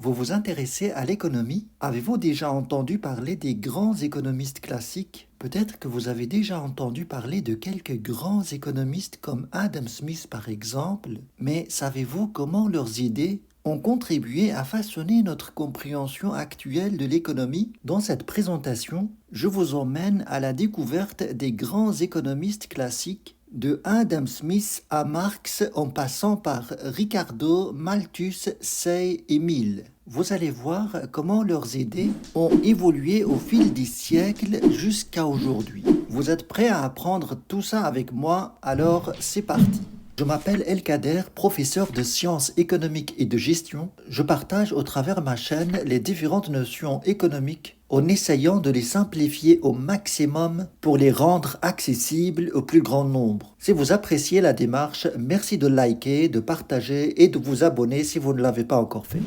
vous vous intéressez à l'économie? Avez-vous déjà entendu parler des grands économistes classiques? Peut-être que vous avez déjà entendu parler de quelques grands économistes comme Adam Smith par exemple, mais savez-vous comment leurs idées ont contribué à façonner notre compréhension actuelle de l'économie? Dans cette présentation, je vous emmène à la découverte des grands économistes classiques de Adam Smith à Marx en passant par Ricardo, Malthus, Say et Mill. Vous allez voir comment leurs idées ont évolué au fil des siècles jusqu'à aujourd'hui. Vous êtes prêts à apprendre tout ça avec moi? Alors c'est parti. Je m'appelle El Kader, professeur de sciences économiques et de gestion. Je partage au travers ma chaîne les différentes notions économiques en essayant de les simplifier au maximum pour les rendre accessibles au plus grand nombre. Si vous appréciez la démarche, merci de liker, de partager et de vous abonner si vous ne l'avez pas encore fait.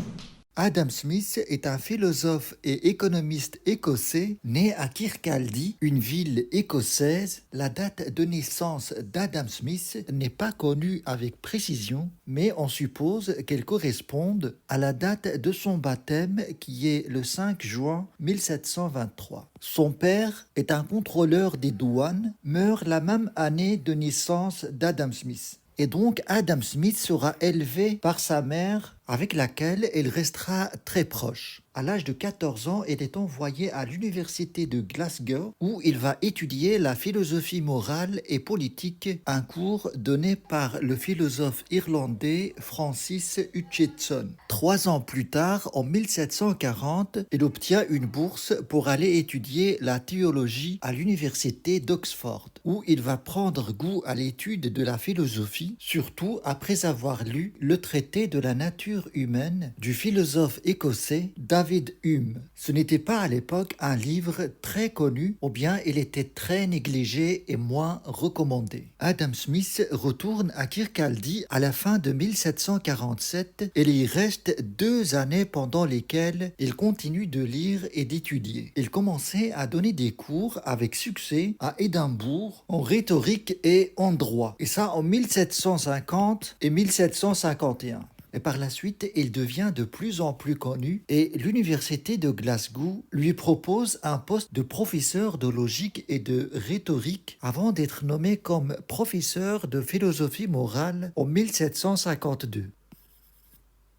Adam Smith est un philosophe et économiste écossais né à Kirkcaldy, une ville écossaise. La date de naissance d'Adam Smith n'est pas connue avec précision, mais on suppose qu'elle corresponde à la date de son baptême qui est le 5 juin 1723. Son père est un contrôleur des douanes, meurt la même année de naissance d'Adam Smith. Et donc Adam Smith sera élevé par sa mère avec laquelle il restera très proche. À l'âge de 14 ans, il est envoyé à l'université de Glasgow où il va étudier la philosophie morale et politique, un cours donné par le philosophe irlandais Francis Hutcheson. 3 ans plus tard, en 1740, il obtient une bourse pour aller étudier la théologie à l'université d'Oxford, où il va prendre goût à l'étude de la philosophie, surtout après avoir lu le traité de la nature humaine du philosophe écossais David Hume. Ce n'était pas à l'époque un livre très connu, ou bien il était très négligé et moins recommandé. Adam Smith retourne à Kirkcaldy à la fin de 1747 et il y reste 2 années pendant lesquelles il continue de lire et d'étudier. Il commençait à donner des cours avec succès à Édimbourg en rhétorique et en droit, et ça en 1750 et 1751. Et par la suite, il devient de plus en plus connu et l'université de Glasgow lui propose un poste de professeur de logique et de rhétorique avant d'être nommé comme professeur de philosophie morale en 1752.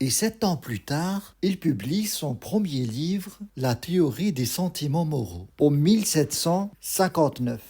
Et 7 ans plus tard, il publie son premier livre, La théorie des sentiments moraux, en 1759.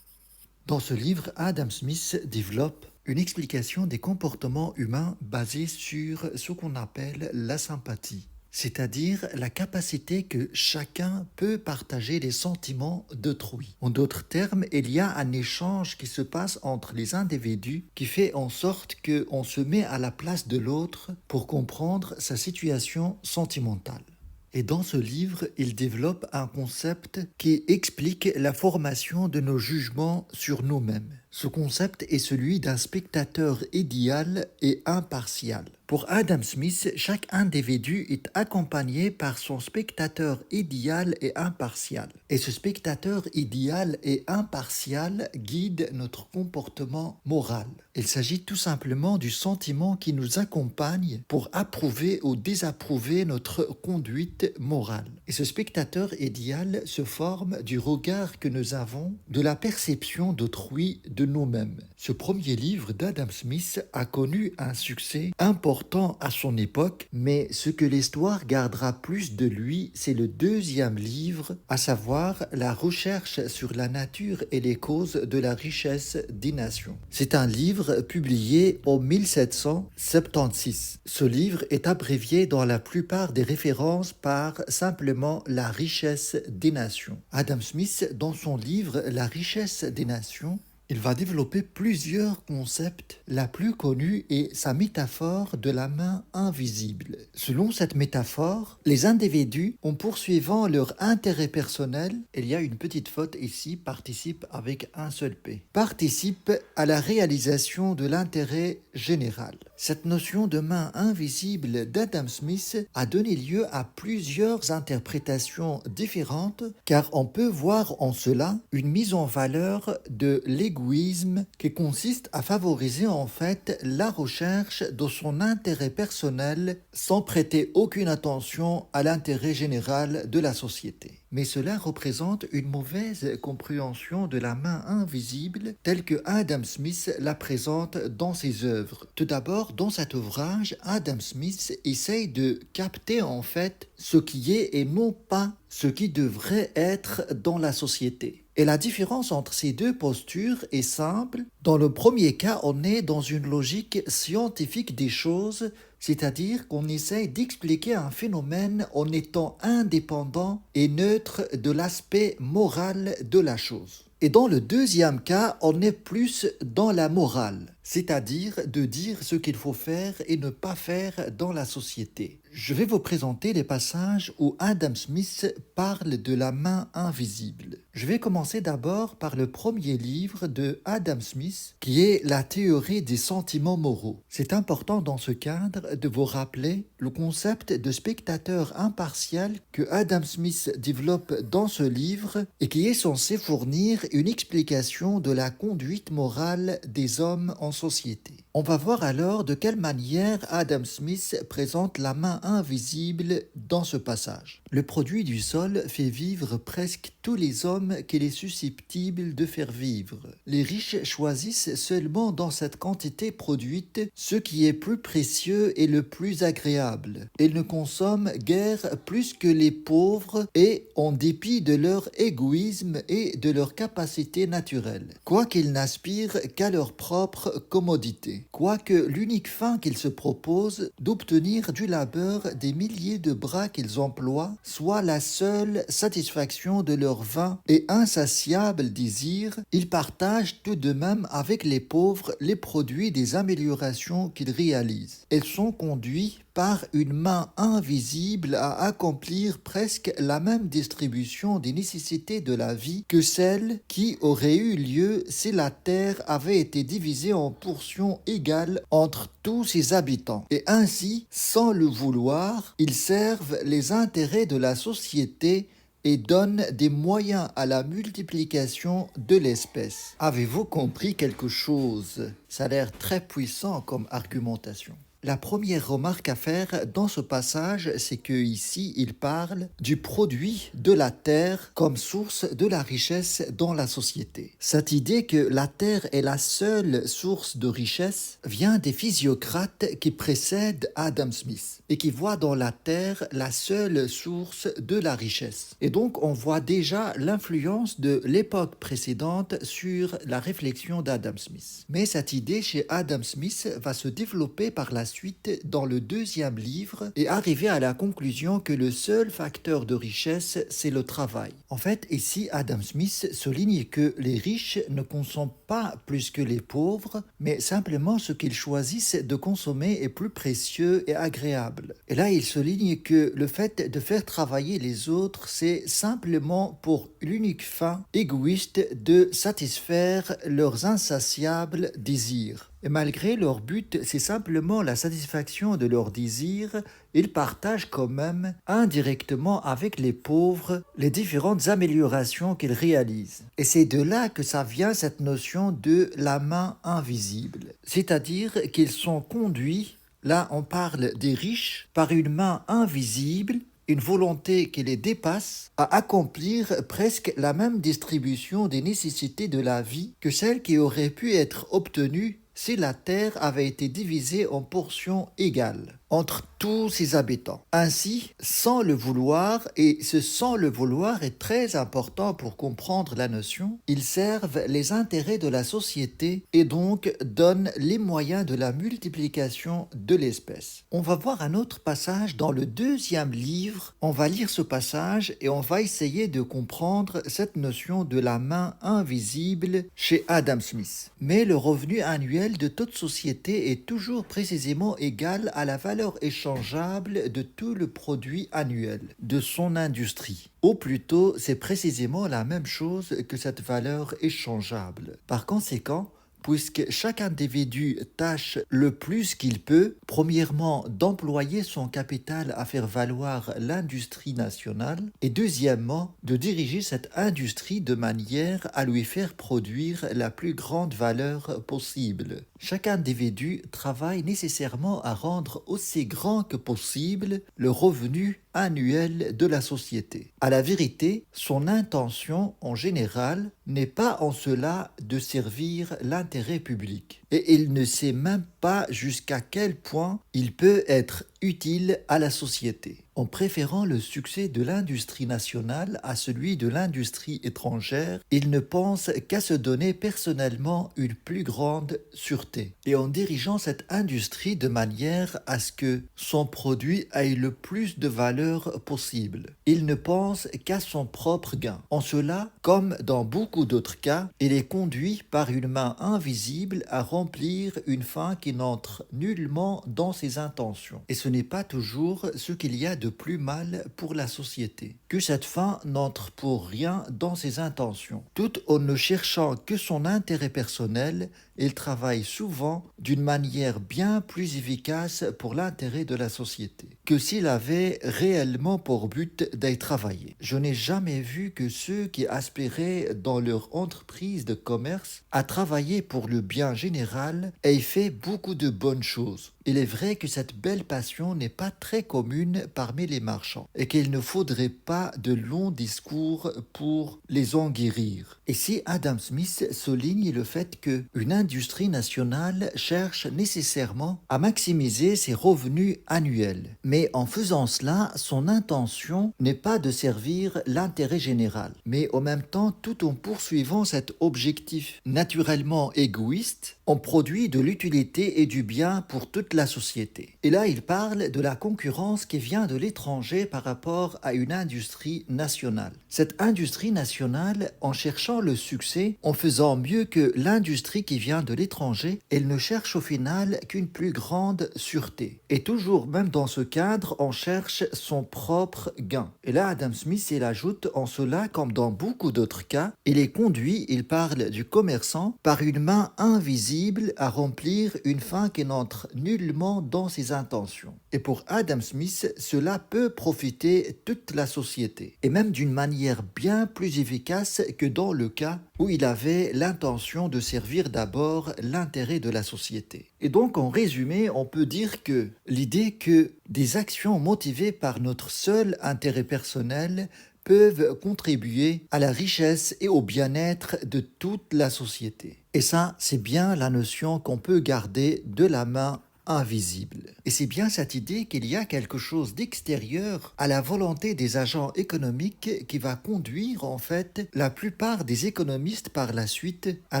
Dans ce livre, Adam Smith développe une explication des comportements humains basée sur ce qu'on appelle la sympathie, c'est-à-dire la capacité que chacun peut partager les sentiments d'autrui. En d'autres termes, il y a un échange qui se passe entre les individus qui fait en sorte qu'on se met à la place de l'autre pour comprendre sa situation sentimentale. Et dans ce livre, il développe un concept qui explique la formation de nos jugements sur nous-mêmes. Ce concept est celui d'un spectateur idéal et impartial. Pour Adam Smith, chaque individu est accompagné par son spectateur idéal et impartial. Et ce spectateur idéal et impartial guide notre comportement moral. Il s'agit tout simplement du sentiment qui nous accompagne pour approuver ou désapprouver notre conduite morale. Et ce spectateur idéal se forme du regard que nous avons, de la perception d'autrui, de nous-mêmes. Ce premier livre d'Adam Smith a connu un succès important à son époque, mais ce que l'histoire gardera plus de lui, c'est le deuxième livre, à savoir La recherche sur la nature et les causes de la richesse des nations. C'est un livre publié en 1776. Ce livre est abrévié dans la plupart des références par simplement La richesse des nations. Adam Smith, dans son livre La richesse des nations, il va développer plusieurs concepts. La plus connue est sa métaphore de la main invisible. Selon cette métaphore, les individus, en poursuivant leur intérêt personnel, il y a une petite faute ici, participe avec un seul P, participent à la réalisation de l'intérêt général. Cette notion de main invisible d'Adam Smith a donné lieu à plusieurs interprétations différentes, car on peut voir en cela une mise en valeur de l'égoïsme l'égoïsme qui consiste à favoriser en fait la recherche de son intérêt personnel sans prêter aucune attention à l'intérêt général de la société. Mais cela représente une mauvaise compréhension de la main invisible telle que Adam Smith la présente dans ses œuvres. Tout d'abord, dans cet ouvrage, Adam Smith essaye de capter en fait ce qui est et non pas ce qui devrait être dans la société. Et la différence entre ces deux postures est simple. Dans le premier cas, on est dans une logique scientifique des choses, c'est-à-dire qu'on essaye d'expliquer un phénomène en étant indépendant et neutre de l'aspect moral de la chose. Et dans le deuxième cas, on est plus dans la morale, c'est-à-dire de dire ce qu'il faut faire et ne pas faire dans la société. Je vais vous présenter les passages où Adam Smith parle de la main invisible. Je vais commencer d'abord par le premier livre de Adam Smith, qui est La théorie des sentiments moraux. C'est important dans ce cadre de vous rappeler le concept de spectateur impartial que Adam Smith développe dans ce livre et qui est censé fournir une explication de la conduite morale des hommes en société. On va voir alors de quelle manière Adam Smith présente la main invisible dans ce passage. Le produit du sol fait vivre presque tous les hommes qu'il est susceptible de faire vivre. Les riches choisissent seulement dans cette quantité produite ce qui est plus précieux et le plus agréable. Ils ne consomment guère plus que les pauvres et, en dépit de leur égoïsme et de leur capacité naturelle, quoiqu'ils n'aspirent qu'à leur propre commodité. Quoique l'unique fin qu'ils se proposent d'obtenir du labeur des milliers de bras qu'ils emploient soit la seule satisfaction de leur vain et insatiable désir, ils partagent tout de même avec les pauvres les produits des améliorations qu'ils réalisent. Ils sont conduits par une main invisible à accomplir presque la même distribution des nécessités de la vie que celle qui aurait eu lieu si la terre avait été divisée en portions égales entre tous ses habitants. Et ainsi, sans le vouloir, ils servent les intérêts de la société et donnent des moyens à la multiplication de l'espèce. Avez-vous compris quelque chose? Ça a l'air très puissant comme argumentation. La première remarque à faire dans ce passage, c'est que ici, il parle du produit de la terre comme source de la richesse dans la société. Cette idée que la terre est la seule source de richesse vient des physiocrates qui précèdent Adam Smith et qui voient dans la terre la seule source de la richesse. Et donc, on voit déjà l'influence de l'époque précédente sur la réflexion d'Adam Smith. Mais cette idée chez Adam Smith va se développer par la suite dans le deuxième livre et arriver à la conclusion que le seul facteur de richesse, c'est le travail. En fait, ici, Adam Smith souligne que les riches ne consomment pas plus que les pauvres, mais simplement ce qu'ils choisissent de consommer est plus précieux et agréable. Et là, il souligne que le fait de faire travailler les autres, c'est simplement pour l'unique fin égoïste de satisfaire leurs insatiables désirs. Et malgré leur but, c'est simplement la satisfaction de leurs désirs, ils partagent quand même indirectement avec les pauvres les différentes améliorations qu'ils réalisent. Et c'est de là que ça vient cette notion de la main invisible. C'est-à-dire qu'ils sont conduits, là on parle des riches, par une main invisible, une volonté qui les dépasse, à accomplir presque la même distribution des nécessités de la vie que celle qui aurait pu être obtenue si la terre avait été divisée en portions égales entre tous ses habitants. Ainsi, sans le vouloir, et ce sans le vouloir est très important pour comprendre la notion, ils servent les intérêts de la société et donc donnent les moyens de la multiplication de l'espèce. On va voir un autre passage dans le deuxième livre, on va lire ce passage et on va essayer de comprendre cette notion de la main invisible chez Adam Smith. Mais le revenu annuel de toute société est toujours précisément égal à la valeur échangeable de tout le produit annuel de son industrie. Ou plutôt, c'est précisément la même chose que cette valeur échangeable. Par conséquent, puisque chaque individu tâche le plus qu'il peut, premièrement, d'employer son capital à faire valoir l'industrie nationale et deuxièmement, de diriger cette industrie de manière à lui faire produire la plus grande valeur possible. Chaque individu travaille nécessairement à rendre aussi grand que possible le revenu annuel de la société. À la vérité, son intention en général n'est pas en cela de servir l'intérêt public. Et il ne sait même pas jusqu'à quel point il peut être utile à la société. En préférant le succès de l'industrie nationale à celui de l'industrie étrangère, il ne pense qu'à se donner personnellement une plus grande sûreté. Et en dirigeant cette industrie de manière à ce que son produit ait le plus de valeur possible. Il ne pense qu'à son propre gain. En cela, comme dans beaucoup d'autres cas, il est conduit par une main invisible à remplir une fin qui n'entre nullement dans ses intentions. Et ce n'est pas toujours ce qu'il y a de plus mal pour la société, que cette fin n'entre pour rien dans ses intentions. Tout en ne cherchant que son intérêt personnel, il travaille souvent d'une manière bien plus efficace pour l'intérêt de la société que s'il avait réellement pour but d'y travailler. Je n'ai jamais vu que ceux qui aspiraient dans leur entreprise de commerce à travailler pour le bien général aient fait beaucoup de bonnes choses. Il est vrai que cette belle passion n'est pas très commune parmi les marchands et qu'il ne faudrait pas de longs discours pour les en guérir. Ici, Adam Smith souligne le fait qu'une industrie nationale cherche nécessairement à maximiser ses revenus annuels. Mais en faisant cela, son intention n'est pas de servir l'intérêt général. Mais en même temps, tout en poursuivant cet objectif naturellement égoïste, on produit de l'utilité et du bien pour toute la société. Et là, il parle de la concurrence qui vient de l'étranger par rapport à une industrie nationale. Cette industrie nationale, en cherchant le succès, en faisant mieux que l'industrie qui vient de l'étranger, elle ne cherche au final qu'une plus grande sûreté. Et toujours, même dans ce cadre, on cherche son propre gain. Et là, Adam Smith, il ajoute en cela, comme dans beaucoup d'autres cas, il est conduit, il parle du commerçant, par une main invisible à remplir une fin qui n'entre nullement dans ses intentions. Et pour Adam Smith, cela peut profiter toute la société, et même d'une manière bien plus efficace que dans le cas où il avait l'intention de servir d'abord l'intérêt de la société. Et donc, en résumé, on peut dire que l'idée que des actions motivées par notre seul intérêt personnel peuvent contribuer à la richesse et au bien-être de toute la société. Et ça, c'est bien la notion qu'on peut garder de la main invisible. Et c'est bien cette idée qu'il y a quelque chose d'extérieur à la volonté des agents économiques qui va conduire en fait la plupart des économistes par la suite à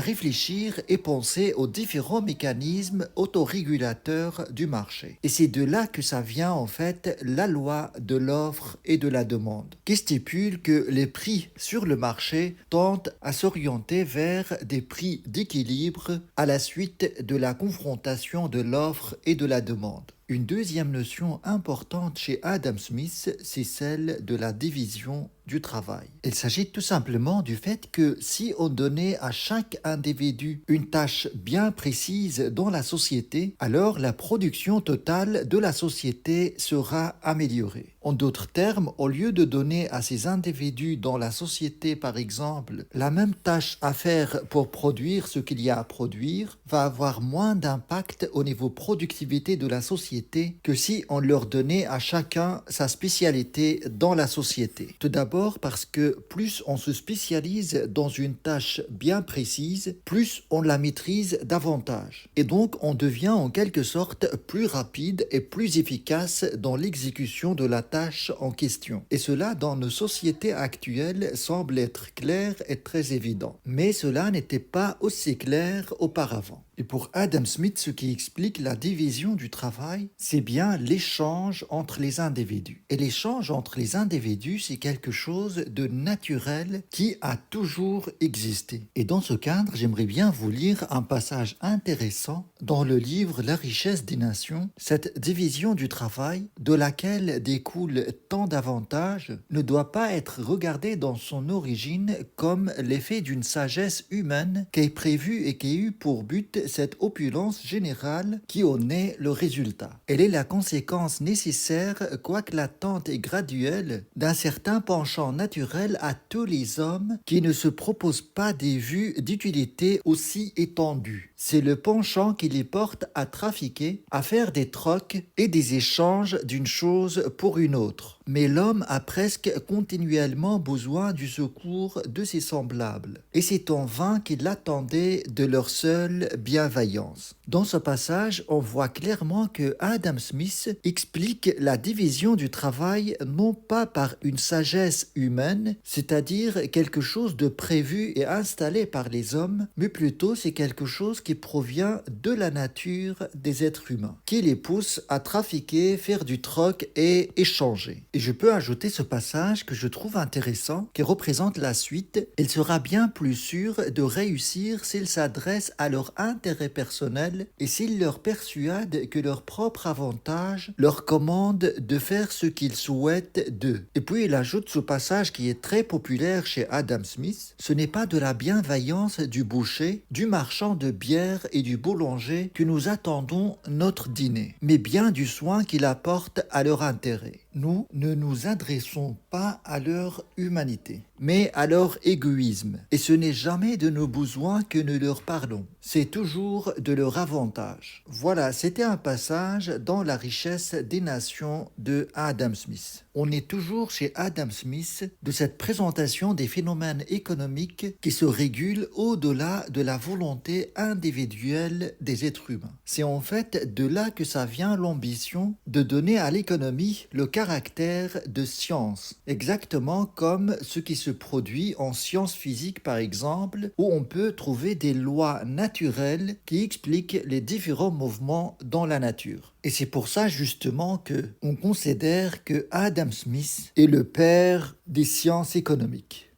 réfléchir et penser aux différents mécanismes autorégulateurs du marché. Et c'est de là que ça vient en fait la loi de l'offre et de la demande, qui stipule que les prix sur le marché tendent à s'orienter vers des prix d'équilibre à la suite de la confrontation de l'offre et de la demande. Une deuxième notion importante chez Adam Smith, c'est celle de la division du travail. Il s'agit tout simplement du fait que si on donnait à chaque individu une tâche bien précise dans la société, alors la production totale de la société sera améliorée. En d'autres termes, au lieu de donner à ces individus dans la société, par exemple, la même tâche à faire pour produire ce qu'il y a à produire, va avoir moins d'impact au niveau productivité de la société que si on leur donnait à chacun sa spécialité dans la société. Tout d'abord parce que plus on se spécialise dans une tâche bien précise, plus on la maîtrise davantage. Et donc on devient en quelque sorte plus rapide et plus efficace dans l'exécution de la tâche en question. Et cela dans nos sociétés actuelles semble être clair et très évident. Mais cela n'était pas aussi clair auparavant. Et pour Adam Smith, ce qui explique la division du travail, c'est bien l'échange entre les individus. Et l'échange entre les individus, c'est quelque chose de naturel qui a toujours existé. Et dans ce cadre, j'aimerais bien vous lire un passage intéressant dans le livre La richesse des nations. Cette division du travail, de laquelle découle tant d'avantages, ne doit pas être regardée dans son origine comme l'effet d'une sagesse humaine qui est prévue et qui a eu pour but cette opulence générale qui en est le résultat. Elle est la conséquence nécessaire, quoique latente et graduelle, d'un certain penchant naturel à tous les hommes qui ne se proposent pas des vues d'utilité aussi étendues. C'est le penchant qui les porte à trafiquer, à faire des trocs et des échanges d'une chose pour une autre. Mais l'homme a presque continuellement besoin du secours de ses semblables, et c'est en vain qu'il attendait de leur seule bienveillance. Dans ce passage, on voit clairement que Adam Smith explique la division du travail non pas par une sagesse humaine, c'est-à-dire quelque chose de prévu et installé par les hommes, mais plutôt c'est quelque chose qui provient de la nature des êtres humains, qui les pousse à trafiquer, faire du troc et échanger. Et je peux ajouter ce passage que je trouve intéressant, qui représente la suite. Il sera bien plus sûr de réussir s'il s'adresse à leur intérêt personnel et s'il leur persuade que leur propre avantage leur commande de faire ce qu'ils souhaitent d'eux. Et puis il ajoute ce passage qui est très populaire chez Adam Smith. Ce n'est pas de la bienveillance du boucher, du marchand de bière et du boulanger que nous attendons notre dîner, mais bien du soin qu'il apporte à leur intérêt. Nous ne nous adressons pas à leur humanité, mais à leur égoïsme. Et ce n'est jamais de nos besoins que nous leur parlons, c'est toujours de leur avantage. Voilà, c'était un passage dans La richesse des nations de Adam Smith. On est toujours chez Adam Smith de cette présentation des phénomènes économiques qui se régulent au-delà de la volonté individuelle des êtres humains. C'est en fait de là que ça vient l'ambition de donner à l'économie le caractère de science, exactement comme ce qui se produit en sciences physiques par exemple, où on peut trouver des lois naturelles qui expliquent les différents mouvements dans la nature. Et c'est pour ça justement que on considère que Adam Smith est le père des sciences économiques.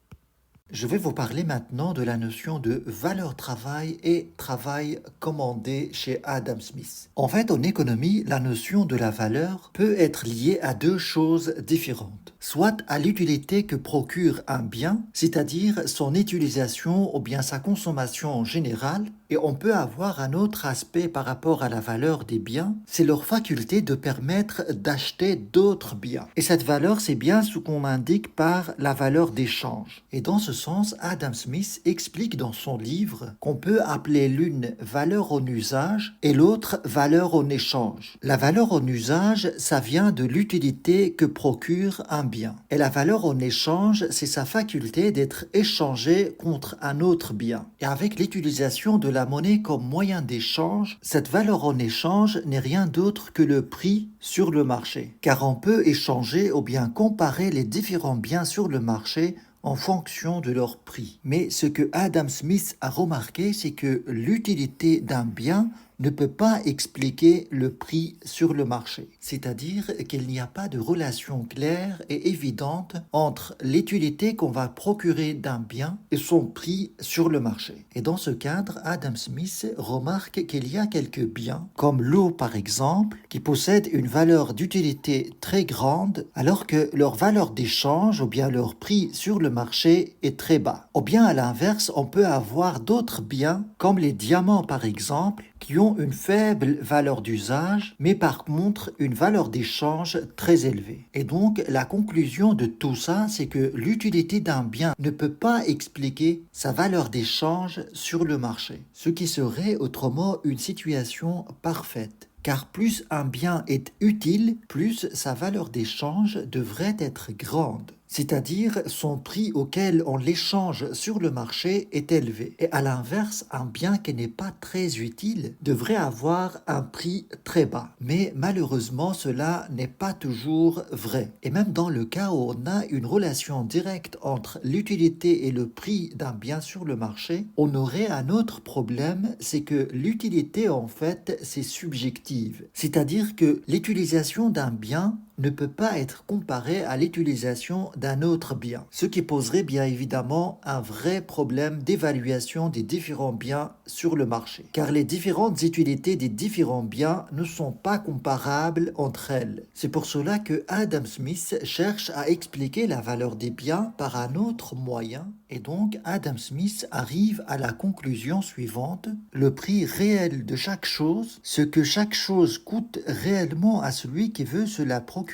Je vais vous parler maintenant de la notion de valeur travail et travail commandé chez Adam Smith. En fait, en économie, la notion de la valeur peut être liée à deux choses différentes. Soit à l'utilité que procure un bien, c'est-à-dire son utilisation ou bien sa consommation en général, et on peut avoir un autre aspect par rapport à la valeur des biens, c'est leur faculté de permettre d'acheter d'autres biens. Et cette valeur, c'est bien ce qu'on indique par la valeur d'échange. Et dans ce sens, Adam Smith explique dans son livre qu'on peut appeler l'une valeur en usage et l'autre valeur en échange. La valeur en usage, ça vient de l'utilité que procure un bien. Et la valeur en échange, c'est sa faculté d'être échangée contre un autre bien. Et avec l'utilisation de la monnaie comme moyen d'échange, cette valeur en échange n'est rien d'autre que le prix sur le marché. Car on peut échanger ou bien comparer les différents biens sur le marché en fonction de leur prix. Mais ce que Adam Smith a remarqué, c'est que l'utilité d'un bien ne peut pas expliquer le prix sur le marché. C'est-à-dire qu'il n'y a pas de relation claire et évidente entre l'utilité qu'on va procurer d'un bien et son prix sur le marché. Et dans ce cadre, Adam Smith remarque qu'il y a quelques biens, comme l'eau par exemple, qui possèdent une valeur d'utilité très grande, alors que leur valeur d'échange ou bien leur prix sur le marché est très bas. Ou bien à l'inverse, on peut avoir d'autres biens, comme les diamants par exemple, qui ont une faible valeur d'usage, mais par contre une valeur d'échange très élevée. Et donc la conclusion de tout ça, c'est que l'utilité d'un bien ne peut pas expliquer sa valeur d'échange sur le marché, ce qui serait autrement une situation parfaite. Car plus un bien est utile, plus sa valeur d'échange devrait être grande. c'est-à-dire son prix auquel on l'échange sur le marché est élevé. Et à l'inverse, un bien qui n'est pas très utile devrait avoir un prix très bas. Mais malheureusement, cela n'est pas toujours vrai. Et même dans le cas où on a une relation directe entre l'utilité et le prix d'un bien sur le marché, on aurait un autre problème, c'est que l'utilité en fait c'est subjective. C'est-à-dire que l'utilisation d'un bien ne peut pas être comparée à l'utilisation d'un autre bien, ce qui poserait bien évidemment un vrai problème d'évaluation des différents biens sur le marché, car les différentes utilités des différents biens ne sont pas comparables entre elles. C'est pour cela que Adam Smith cherche à expliquer la valeur des biens par un autre moyen, et donc Adam Smith arrive à la conclusion suivante: le prix réel de chaque chose, ce que chaque chose coûte réellement à celui qui veut se la procurer,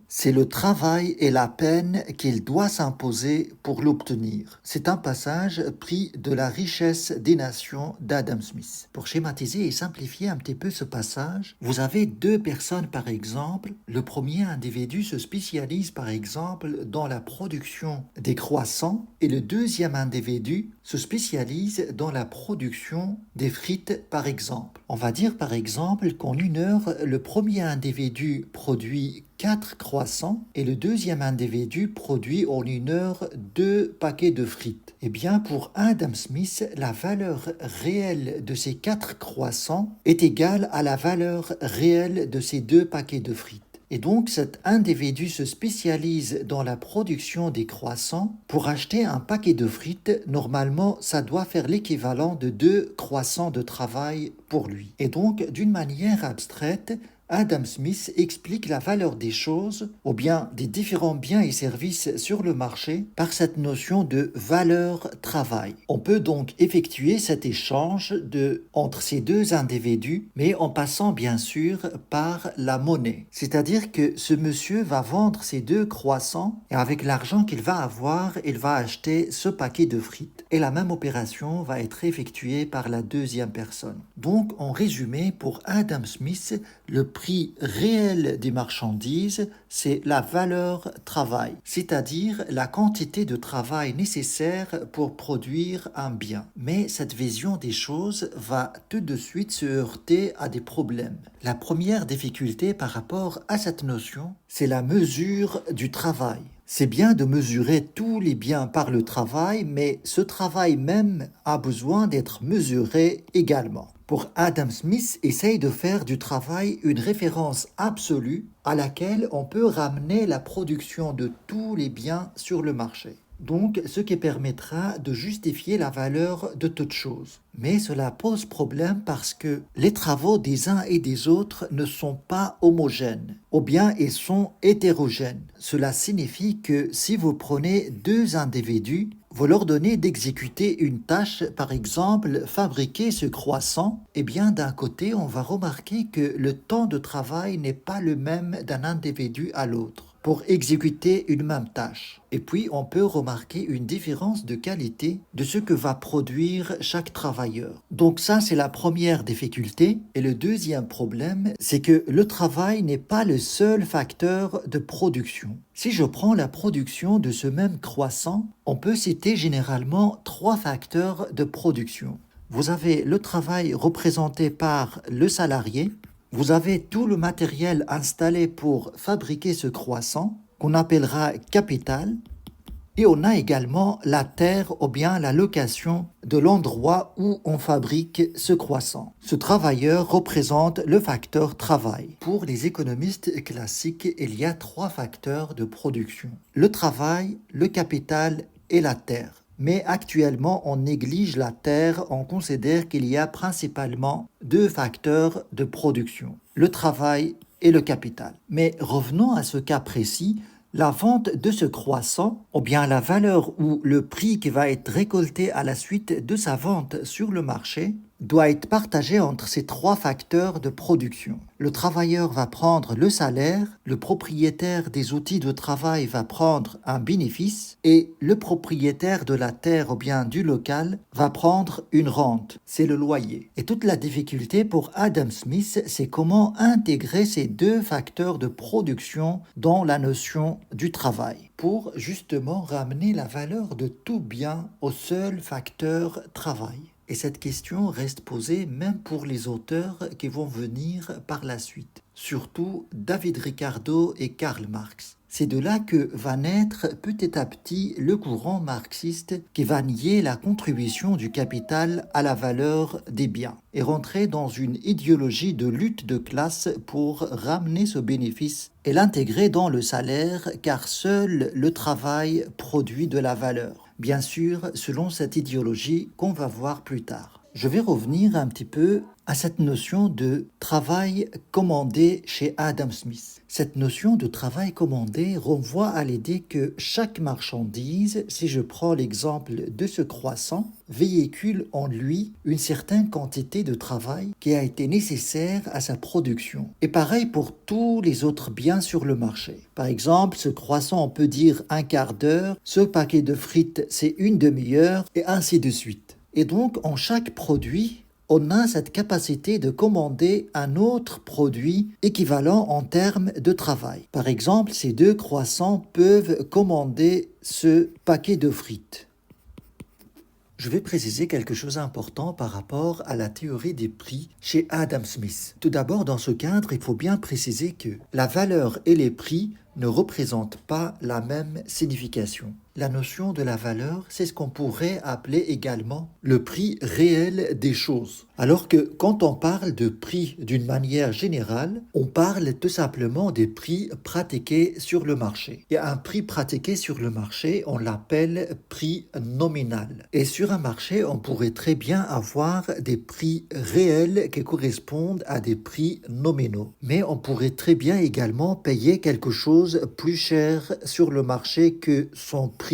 c'est le travail et la peine qu'il doit s'imposer pour l'obtenir. C'est un passage pris de La richesse des nations d'Adam Smith. Pour schématiser et simplifier un petit peu ce passage, vous avez deux personnes par exemple. Le premier individu se spécialise par exemple dans la production des croissants et le deuxième individu se spécialise dans la production des frites par exemple. On va dire par exemple qu'en une heure, le premier individu produit 4 croissants et le deuxième individu produit en une heure 2 paquets de frites. Eh bien, pour Adam Smith, la valeur réelle de ces 4 croissants est égale à la valeur réelle de ces 2 paquets de frites. Et donc cet individu se spécialise dans la production des croissants. Pour acheter un paquet de frites, normalement, ça doit faire l'équivalent de 2 croissants de travail pour lui. Et donc, d'une manière abstraite, Adam Smith explique la valeur des choses, ou bien des différents biens et services sur le marché, par cette notion de valeur-travail. On peut donc effectuer cet échange entre ces deux individus, mais en passant bien sûr par la monnaie. C'est-à-dire que ce monsieur va vendre ces 2 croissants, et avec l'argent qu'il va avoir, il va acheter ce paquet de frites. Et la même opération va être effectuée par la deuxième personne. Donc, en résumé, pour Adam Smith, le prix réel des marchandises, c'est la valeur travail, c'est-à-dire la quantité de travail nécessaire pour produire un bien. Mais cette vision des choses va tout de suite se heurter à des problèmes. La première difficulté par rapport à cette notion, c'est la mesure du travail. C'est bien de mesurer tous les biens par le travail, mais ce travail même a besoin d'être mesuré également. Pour Adam Smith, essaye de faire du travail une référence absolue à laquelle on peut ramener la production de tous les biens sur le marché. Donc, ce qui permettra de justifier la valeur de toute chose. Mais cela pose problème parce que les travaux des uns et des autres ne sont pas homogènes, ou bien ils sont hétérogènes. Cela signifie que si vous prenez deux individus, vous leur donnez d'exécuter une tâche, par exemple fabriquer ce croissant, eh bien d'un côté on va remarquer que le temps de travail n'est pas le même d'un individu à l'autre pour exécuter une même tâche. Et puis, on peut remarquer une différence de qualité de ce que va produire chaque travailleur. Donc ça, c'est la première difficulté. Et le deuxième problème, c'est que le travail n'est pas le seul facteur de production. Si je prends la production de ce même croissant, on peut citer généralement 3 facteurs de production. Vous avez le travail représenté par le salarié. Vous avez tout le matériel installé pour fabriquer ce croissant, qu'on appellera capital, et on a également la terre ou bien la location de l'endroit où on fabrique ce croissant. Ce travailleur représente le facteur travail. Pour les économistes classiques, il y a 3 facteurs de production: le travail, le capital et la terre. Mais actuellement, on néglige la terre, on considère qu'il y a principalement 2 facteurs de production, le travail et le capital. Mais revenons à ce cas précis, la vente de ce croissant, ou bien la valeur ou le prix qui va être récolté à la suite de sa vente sur le marché, doit être partagé entre ces trois facteurs de production. Le travailleur va prendre le salaire, le propriétaire des outils de travail va prendre un bénéfice et le propriétaire de la terre ou bien du local va prendre une rente, c'est le loyer. Et toute la difficulté pour Adam Smith, c'est comment intégrer ces deux facteurs de production dans la notion du travail pour justement ramener la valeur de tout bien au seul facteur travail. Et cette question reste posée même pour les auteurs qui vont venir par la suite, surtout David Ricardo et Karl Marx. C'est de là que va naître petit à petit le courant marxiste qui va nier la contribution du capital à la valeur des biens et rentrer dans une idéologie de lutte de classe pour ramener ce bénéfice et l'intégrer dans le salaire car seul le travail produit de la valeur. Bien sûr, selon cette idéologie qu'on va voir plus tard. Je vais revenir un petit peu à cette notion de travail commandé chez Adam Smith. Cette notion de travail commandé renvoie à l'idée que chaque marchandise, si je prends l'exemple de ce croissant, véhicule en lui une certaine quantité de travail qui a été nécessaire à sa production. Et pareil pour tous les autres biens sur le marché. Par exemple, ce croissant, on peut dire un quart d'heure, ce paquet de frites, c'est une demi-heure, et ainsi de suite. Et donc, en chaque produit, on a cette capacité de commander un autre produit équivalent en termes de travail. Par exemple, ces deux croissants peuvent commander ce paquet de frites. Je vais préciser quelque chose d'important par rapport à la théorie des prix chez Adam Smith. Tout d'abord, dans ce cadre, il faut bien préciser que la valeur et les prix ne représentent pas la même signification. La notion de la valeur, c'est ce qu'on pourrait appeler également le prix réel des choses. Alors que quand on parle de prix d'une manière générale, on parle tout simplement des prix pratiqués sur le marché. Il y a un prix pratiqué sur le marché, on l'appelle prix nominal. Et sur un marché, on pourrait très bien avoir des prix réels qui correspondent à des prix nominaux. Mais on pourrait très bien également payer quelque chose plus cher sur le marché que son prix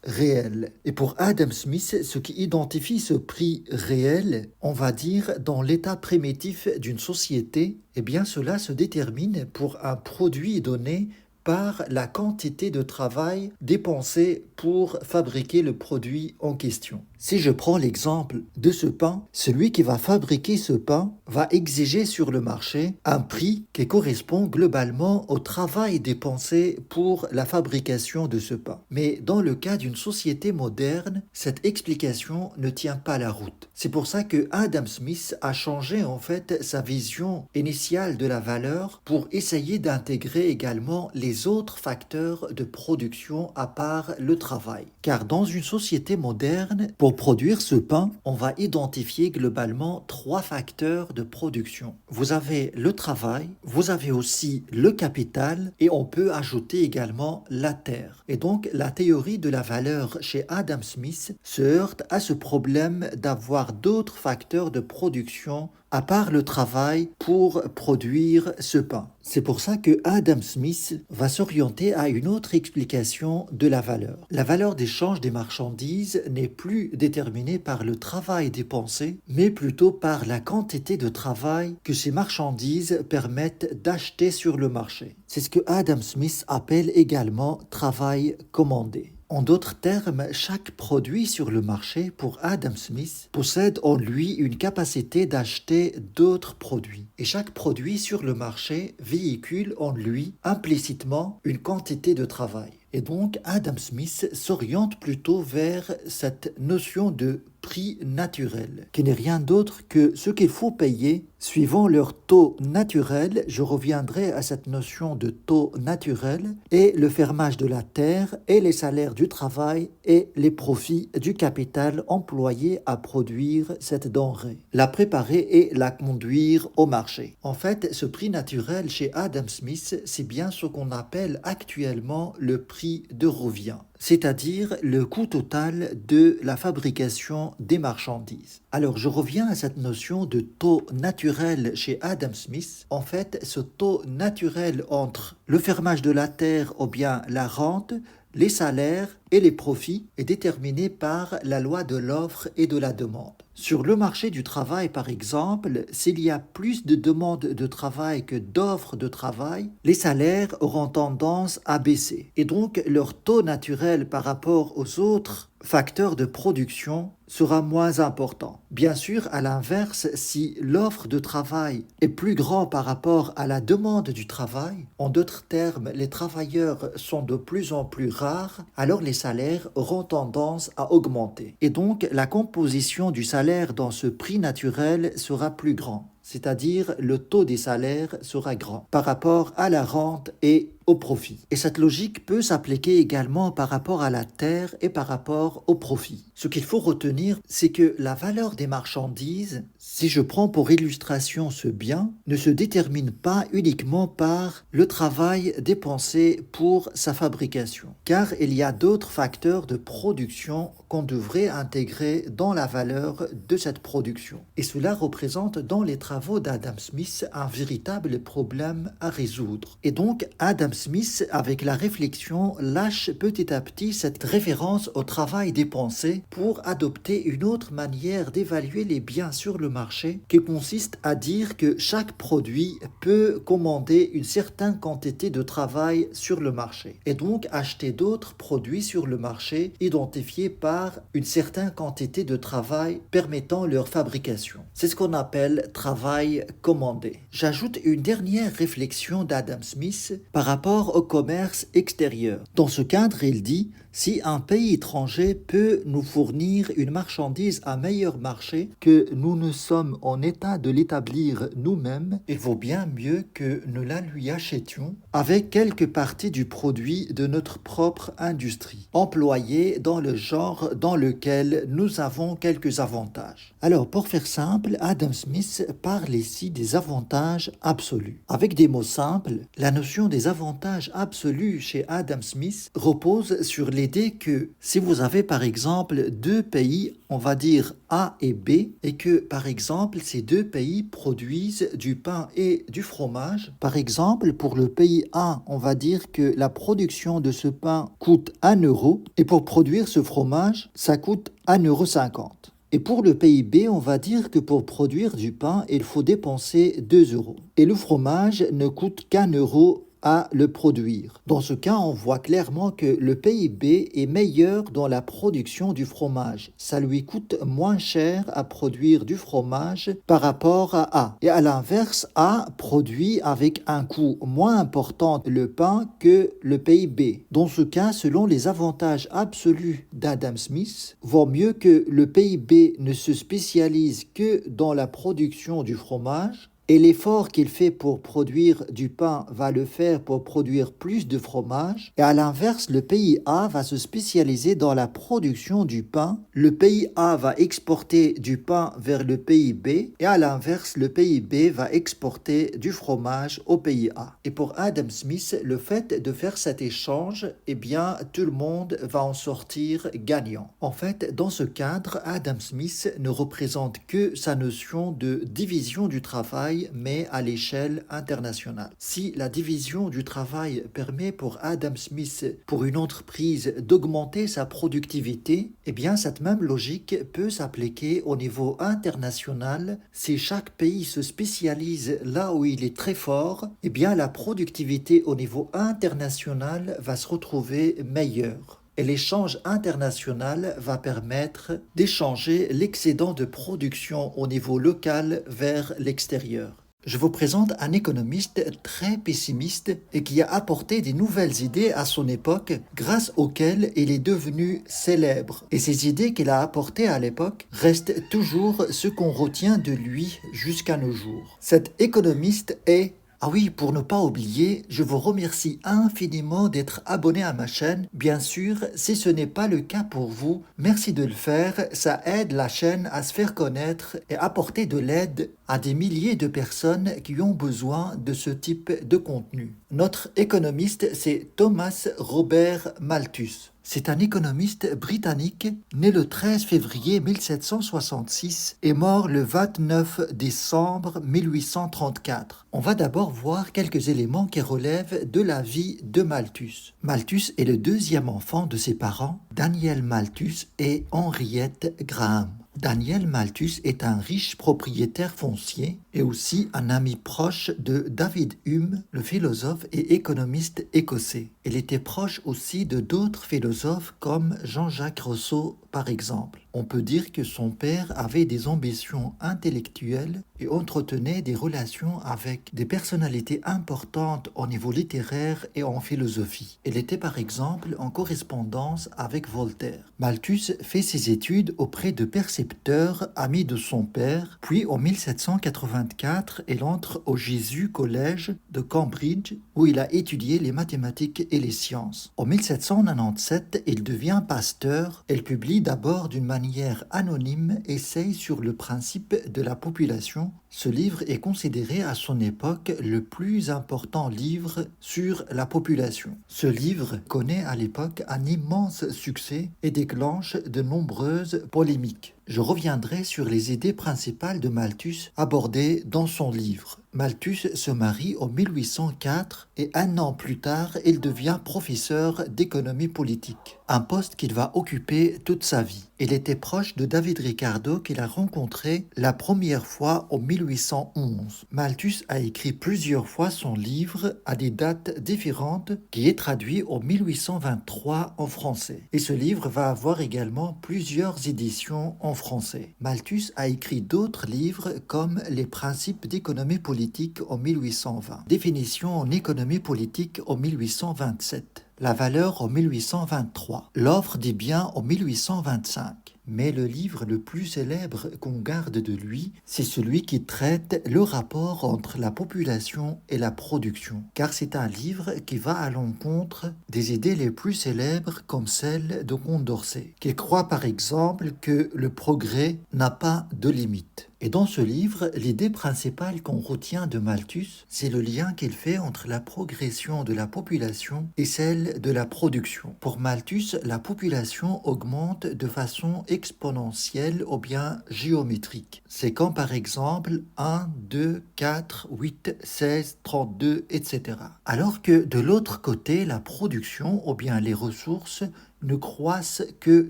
réel. Et pour Adam Smith, ce qui identifie ce prix réel, on va dire dans l'état primitif d'une société, eh bien cela se détermine pour un produit donné par la quantité de travail dépensé pour fabriquer le produit en question. Si je prends l'exemple de ce pain, celui qui va fabriquer ce pain va exiger sur le marché un prix qui correspond globalement au travail dépensé pour la fabrication de ce pain. Mais dans le cas d'une société moderne, cette explication ne tient pas la route. C'est pour ça que Adam Smith a changé en fait sa vision initiale de la valeur pour essayer d'intégrer également les autres facteurs de production à part le travail. Car dans une société moderne, pour produire ce pain, on va identifier globalement trois facteurs de production. Vous avez le travail, vous avez aussi le capital et on peut ajouter également la terre. Et donc la théorie de la valeur chez Adam Smith se heurte à ce problème d'avoir d'autres facteurs de production à part le travail pour produire ce pain. C'est pour ça que Adam Smith va s'orienter à une autre explication de la valeur. La valeur d'échange des marchandises n'est plus déterminée par le travail dépensé, mais plutôt par la quantité de travail que ces marchandises permettent d'acheter sur le marché. C'est ce que Adam Smith appelle également travail commandé. En d'autres termes, chaque produit sur le marché pour Adam Smith possède en lui une capacité d'acheter d'autres produits. Et chaque produit sur le marché véhicule en lui implicitement une quantité de travail. Et donc Adam Smith s'oriente plutôt vers cette notion de prix naturel, qui n'est rien d'autre que ce qu'il faut payer suivant leur taux naturel. Je reviendrai à cette notion de taux naturel et le fermage de la terre et les salaires du travail et les profits du capital employé à produire cette denrée, la préparer et la conduire au marché. En fait, ce prix naturel chez Adam Smith, c'est bien ce qu'on appelle actuellement le prix de revient, c'est-à-dire le coût total de la fabrication des marchandises. Alors je reviens à cette notion de taux naturel chez Adam Smith. En fait, ce taux naturel entre le fermage de la terre ou bien la rente, les salaires et les profits est déterminé par la loi de l'offre et de la demande. Sur le marché du travail, par exemple, s'il y a plus de demandes de travail que d'offres de travail, les salaires auront tendance à baisser. Et donc, leur taux naturel par rapport aux autres facteur de production sera moins important. Bien sûr, à l'inverse, si l'offre de travail est plus grande par rapport à la demande du travail, en d'autres termes, les travailleurs sont de plus en plus rares, alors les salaires auront tendance à augmenter. Et donc, la composition du salaire dans ce prix naturel sera plus grand. C'est-à-dire le taux des salaires sera grand par rapport à la rente et au profit. Et cette logique peut s'appliquer également par rapport à la terre et par rapport au profit. Ce qu'il faut retenir, c'est que la valeur des marchandises, si je prends pour illustration ce bien, ne se détermine pas uniquement par le travail dépensé pour sa fabrication, car il y a d'autres facteurs de production qu'on devrait intégrer dans la valeur de cette production. Et cela représente dans les travaux d'Adam Smith un véritable problème à résoudre. Et donc, Adam Smith, avec la réflexion, lâche petit à petit cette référence au travail dépensé pour adopter une autre manière d'évaluer les biens sur le marché qui consiste à dire que chaque produit peut commander une certaine quantité de travail sur le marché et donc acheter d'autres produits sur le marché identifiés par une certaine quantité de travail permettant leur fabrication. C'est ce qu'on appelle travail commandé. J'ajoute une dernière réflexion d'Adam Smith par rapport au commerce extérieur. Dans ce cadre, il dit: si un pays étranger peut nous fournir une marchandise à meilleur marché que nous ne sommes en état de l'établir nous-mêmes, il vaut bien mieux que nous la lui achetions avec quelques parties du produit de notre propre industrie, employée dans le genre dans lequel nous avons quelques avantages. Alors, pour faire simple, Adam Smith parle ici des avantages absolus. Avec des mots simples, la notion des avantages absolus chez Adam Smith repose sur l'idée que si vous avez par exemple deux pays, on va dire A et B, et que par exemple ces deux pays produisent du pain et du fromage, par exemple pour le pays A, on va dire que la production de ce pain coûte 1 euro, et pour produire ce fromage, ça coûte 1,50 €. Et pour le pays B, on va dire que pour produire du pain, il faut dépenser 2 euros. Et le fromage ne coûte qu'1 euro à le produire. Dans ce cas, on voit clairement que le pays B est meilleur dans la production du fromage. Ça lui coûte moins cher à produire du fromage par rapport à A. Et à l'inverse, A produit avec un coût moins important le pain que le pays B. Dans ce cas, selon les avantages absolus d'Adam Smith, vaut mieux que le pays B ne se spécialise que dans la production du fromage, et l'effort qu'il fait pour produire du pain va le faire pour produire plus de fromage. Et à l'inverse, le pays A va se spécialiser dans la production du pain. Le pays A va exporter du pain vers le pays B. Et à l'inverse, le pays B va exporter du fromage au pays A. Et pour Adam Smith, le fait de faire cet échange, eh bien, tout le monde va en sortir gagnant. En fait, dans ce cadre, Adam Smith ne représente que sa notion de division du travail, mais à l'échelle internationale. Si la division du travail permet pour Adam Smith, pour une entreprise, d'augmenter sa productivité, eh bien cette même logique peut s'appliquer au niveau international. Si chaque pays se spécialise là où il est très fort, eh bien la productivité au niveau international va se retrouver meilleure. Et l'échange international va permettre d'échanger l'excédent de production au niveau local vers l'extérieur. Je vous présente un économiste très pessimiste et qui a apporté des nouvelles idées à son époque grâce auxquelles il est devenu célèbre. Et ces idées qu'il a apportées à l'époque restent toujours ce qu'on retient de lui jusqu'à nos jours. Cet économiste est... Ah oui, pour ne pas oublier, je vous remercie infiniment d'être abonné à ma chaîne. Bien sûr, si ce n'est pas le cas pour vous, merci de le faire. Ça aide la chaîne à se faire connaître et apporter de l'aide à des milliers de personnes qui ont besoin de ce type de contenu. Notre économiste, c'est Thomas Robert Malthus. C'est un économiste britannique né le 13 février 1766 et mort le 29 décembre 1834. On va d'abord voir quelques éléments qui relèvent de la vie de Malthus. Malthus est le deuxième enfant de ses parents, Daniel Malthus et Henriette Graham. Daniel Malthus est un riche propriétaire foncier et aussi un ami proche de David Hume, le philosophe et économiste écossais. Il était proche aussi de d'autres philosophes comme Jean-Jacques Rousseau par exemple. On peut dire que son père avait des ambitions intellectuelles et entretenait des relations avec des personnalités importantes au niveau littéraire et en philosophie. Il était par exemple en correspondance avec Voltaire. Malthus fait ses études auprès de percepteurs amis de son père, puis en 1784, il entre au Jésus Collège de Cambridge où il a étudié les mathématiques et les sciences. En 1797, il devient pasteur. Il publie d'abord d'une manière anonyme Essai sur le principe de la population. Ce livre est considéré à son époque le plus important livre sur la population. Ce livre connaît à l'époque un immense succès et déclenche de nombreuses polémiques. Je reviendrai sur les idées principales de Malthus abordées dans son livre. Malthus se marie en 1804 et un an plus tard, il devient professeur d'économie politique, un poste qu'il va occuper toute sa vie. Il était proche de David Ricardo qu'il a rencontré la première fois en 1811. Malthus a écrit plusieurs fois son livre à des dates différentes qui est traduit en 1823 en français. Et ce livre va avoir également plusieurs éditions en français. Malthus a écrit d'autres livres comme Les principes d'économie politique en 1820, Définition en économie politique en 1827, La valeur en 1823, L'offre des biens en 1825. Mais le livre le plus célèbre qu'on garde de lui, c'est celui qui traite le rapport entre la population et la production. Car c'est un livre qui va à l'encontre des idées les plus célèbres comme celle de Condorcet, qui croit par exemple que le progrès n'a pas de limite. Et dans ce livre, l'idée principale qu'on retient de Malthus, c'est le lien qu'il fait entre la progression de la population et celle de la production. Pour Malthus, la population augmente de façon exponentielle ou bien géométrique. C'est quand par exemple 1, 2, 4, 8, 16, 32, etc. Alors que de l'autre côté, la production ou bien les ressources ne croissent que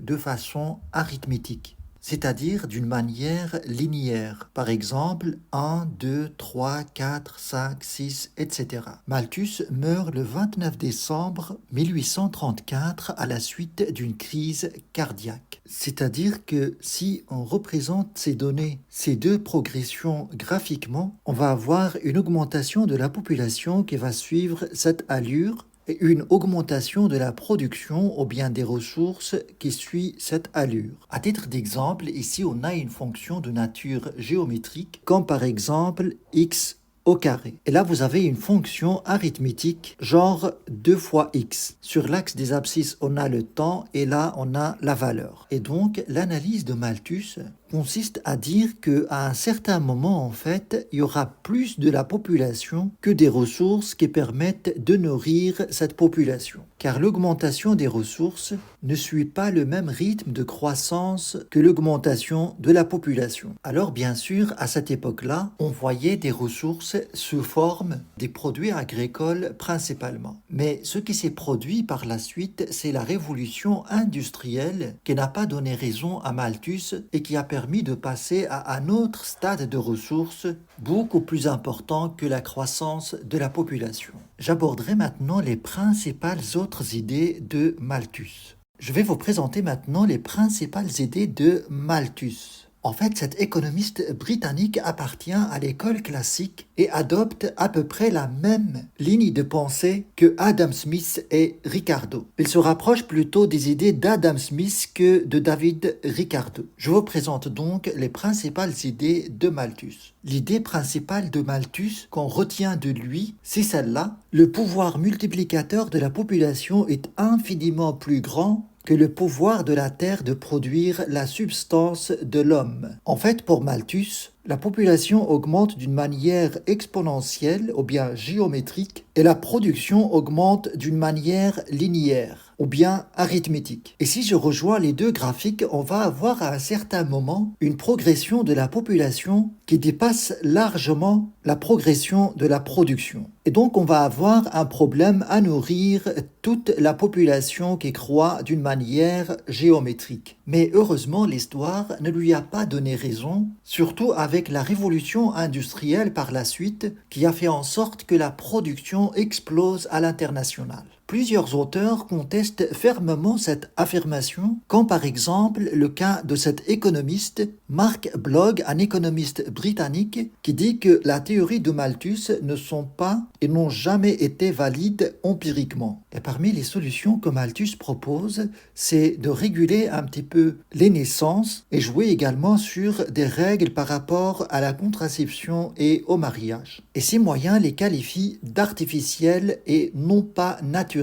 de façon arithmétique, c'est-à-dire d'une manière linéaire. Par exemple, 1, 2, 3, 4, 5, 6, etc. Malthus meurt le 29 décembre 1834 à la suite d'une crise cardiaque. C'est-à-dire que si on représente ces données, ces deux progressions graphiquement, on va avoir une augmentation de la population qui va suivre cette allure et une augmentation de la production ou bien des ressources qui suit cette allure. À titre d'exemple, ici on a une fonction de nature géométrique comme par exemple x au carré. Et là, vous avez une fonction arithmétique, genre 2 fois x. Sur l'axe des abscisses, on a le temps et là, on a la valeur. Et donc, l'analyse de Malthus consiste à dire qu'à un certain moment, en fait, il y aura plus de la population que des ressources qui permettent de nourrir cette population. Car l'augmentation des ressources ne suit pas le même rythme de croissance que l'augmentation de la population. Alors, bien sûr, à cette époque-là, on voyait des ressources sous forme des produits agricoles principalement. Mais ce qui s'est produit par la suite, c'est la révolution industrielle qui n'a pas donné raison à Malthus et qui a permis de passer à un autre stade de ressources beaucoup plus important que la croissance de la population. J'aborderai maintenant les principales autres idées de Malthus. Je vais vous présenter maintenant les principales idées de Malthus. En fait, cet économiste britannique appartient à l'école classique et adopte à peu près la même ligne de pensée que Adam Smith et Ricardo. Il se rapproche plutôt des idées d'Adam Smith que de David Ricardo. Je vous présente donc les principales idées de Malthus. L'idée principale de Malthus qu'on retient de lui, c'est celle-là. Le pouvoir multiplicateur de la population est infiniment plus grand que le pouvoir de la terre de produire la substance de l'homme. En fait, pour Malthus, La population augmente d'une manière exponentielle ou bien géométrique et la production augmente d'une manière linéaire ou bien arithmétique. Et si je rejoins les deux graphiques, on va avoir à un certain moment une progression de la population qui dépasse largement la progression de la production. Et donc on va avoir un problème à nourrir toute la population qui croît d'une manière géométrique. Mais heureusement, l'histoire ne lui a pas donné raison, surtout avec la révolution industrielle par la suite, qui a fait en sorte que la production explose à l'international. Plusieurs auteurs contestent fermement cette affirmation, comme par exemple le cas de cet économiste Mark Blogg, un économiste britannique, qui dit que la théorie de Malthus ne sont pas et n'ont jamais été valides empiriquement. Et parmi les solutions que Malthus propose, c'est de réguler un petit peu les naissances et jouer également sur des règles par rapport à la contraception et au mariage. Et ces moyens les qualifient d'artificiels et non pas naturels.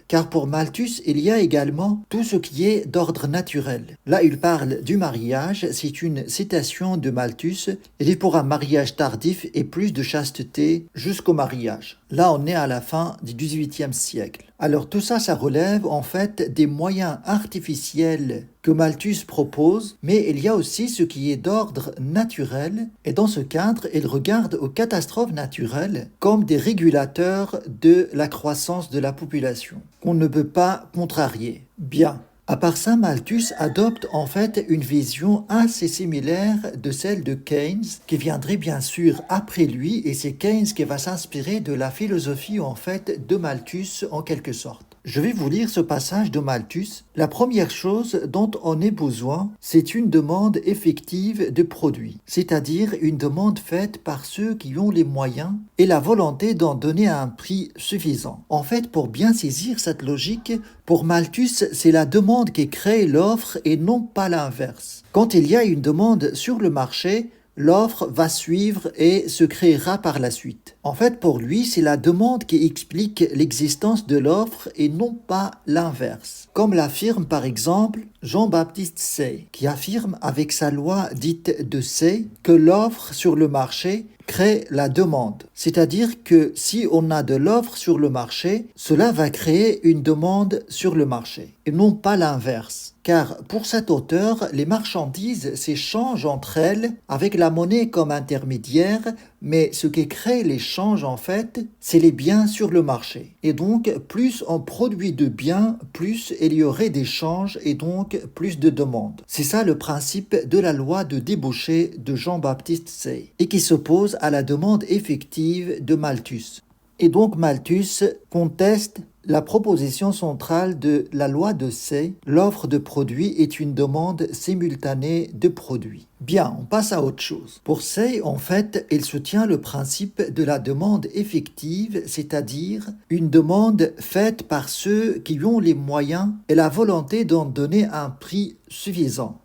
Car pour Malthus, il y a également tout ce qui est d'ordre naturel. Là, il parle du mariage, c'est une citation de Malthus. Il est pour un mariage tardif et plus de chasteté jusqu'au mariage. Là, on est à la fin du XVIIIe siècle. Alors tout ça, ça relève en fait des moyens artificiels que Malthus propose, mais il y a aussi ce qui est d'ordre naturel, et dans ce cadre, il regarde aux catastrophes naturelles comme des régulateurs de la croissance de la population, qu'on ne peut pas contrarier. Bien. À part ça, Malthus adopte en fait une vision assez similaire de celle de Keynes, qui viendrait bien sûr après lui, et c'est Keynes qui va s'inspirer de la philosophie en fait de Malthus en quelque sorte. Je vais vous lire ce passage de Malthus. La première chose dont on ait besoin, c'est une demande effective de produits, c'est-à-dire une demande faite par ceux qui ont les moyens et la volonté d'en donner à un prix suffisant. En fait, pour bien saisir cette logique, pour Malthus, c'est la demande qui crée l'offre et non pas l'inverse. Quand il y a une demande sur le marché, l'offre va suivre et se créera par la suite. En fait, pour lui, c'est la demande qui explique l'existence de l'offre et non pas l'inverse. Comme l'affirme par exemple Jean-Baptiste Say, qui affirme avec sa loi dite de Say que l'offre sur le marché crée la demande. C'est-à-dire que si on a de l'offre sur le marché, cela va créer une demande sur le marché et non pas l'inverse. Car pour cet auteur, les marchandises s'échangent entre elles avec la monnaie comme intermédiaire, mais ce qui crée l'échange en fait, c'est les biens sur le marché. Et donc, plus on produit de biens, plus il y aurait d'échanges et donc plus de demandes. C'est ça le principe de la loi de débauché de Jean-Baptiste Say, et qui s'oppose à la demande effective de Malthus. Et donc Malthus conteste la proposition centrale de la loi de Say, l'offre de produits est une demande simultanée de produits. Bien, on passe à autre chose. Pour Say, en fait, il soutient le principe de la demande effective, c'est-à-dire une demande faite par ceux qui ont les moyens et la volonté d'en donner un prix suffisant.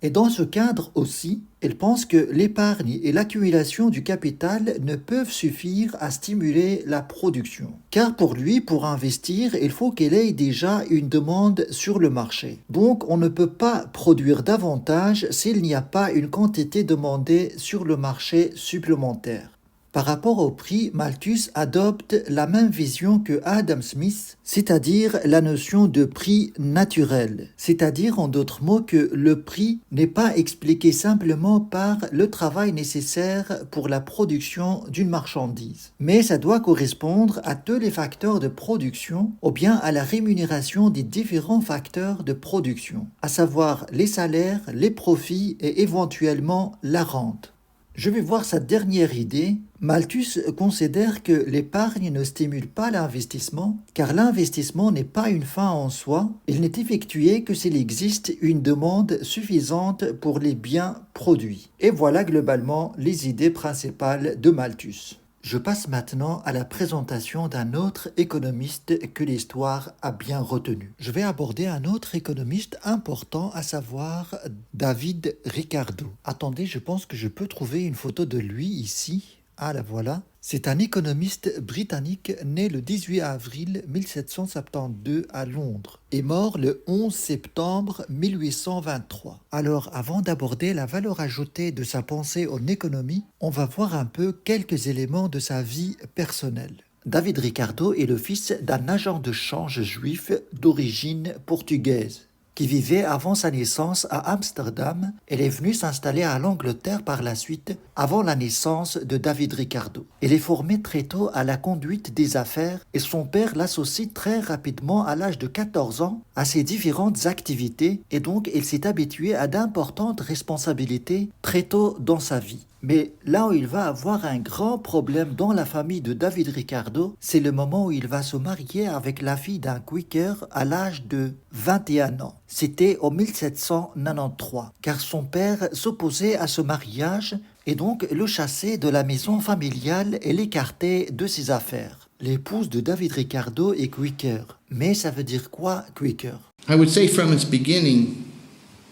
Et dans ce cadre aussi, il pense que l'épargne et l'accumulation du capital ne peuvent suffire à stimuler la production. Car pour lui, pour investir, il faut qu'il ait déjà une demande sur le marché. Donc on ne peut pas produire davantage s'il n'y a pas une quantité demandée sur le marché supplémentaire. Par rapport au prix, Malthus adopte la même vision que Adam Smith, c'est-à-dire la notion de prix naturel, c'est-à-dire en d'autres mots que le prix n'est pas expliqué simplement par le travail nécessaire pour la production d'une marchandise, mais ça doit correspondre à tous les facteurs de production ou bien à la rémunération des différents facteurs de production, à savoir les salaires, les profits et éventuellement la rente. Je vais voir sa dernière idée. Malthus considère que l'épargne ne stimule pas l'investissement, car l'investissement n'est pas une fin en soi, il n'est effectué que s'il existe une demande suffisante pour les biens produits. Et voilà globalement les idées principales de Malthus. Je passe maintenant à la présentation d'un autre économiste que l'histoire a bien retenu. Je vais aborder un autre économiste important, à savoir David Ricardo. Attendez, je pense que je peux trouver une photo de lui ici. Ah, la voilà. C'est un économiste britannique né le 18 avril 1772 à Londres et mort le 11 septembre 1823. Alors, avant d'aborder la valeur ajoutée de sa pensée en économie, on va voir un peu quelques éléments de sa vie personnelle. David Ricardo est le fils d'un agent de change juif d'origine portugaise qui vivait avant sa naissance à Amsterdam. Elle est venue s'installer à l'Angleterre par la suite, avant la naissance de David Ricardo. Elle est formée très tôt à la conduite des affaires et son père l'associe très rapidement à l'âge de 14 ans à ses différentes activités et donc il s'est habitué à d'importantes responsabilités très tôt dans sa vie. Mais là où il va avoir un grand problème dans la famille de David Ricardo, c'est le moment où il va se marier avec la fille d'un Quaker à l'âge de 21 ans. C'était en 1793, car son père s'opposait à ce mariage et donc le chassait de la maison familiale et l'écartait de ses affaires. L'épouse de David Ricardo est Quaker. Mais ça veut dire quoi, Quaker? I would say from its beginning,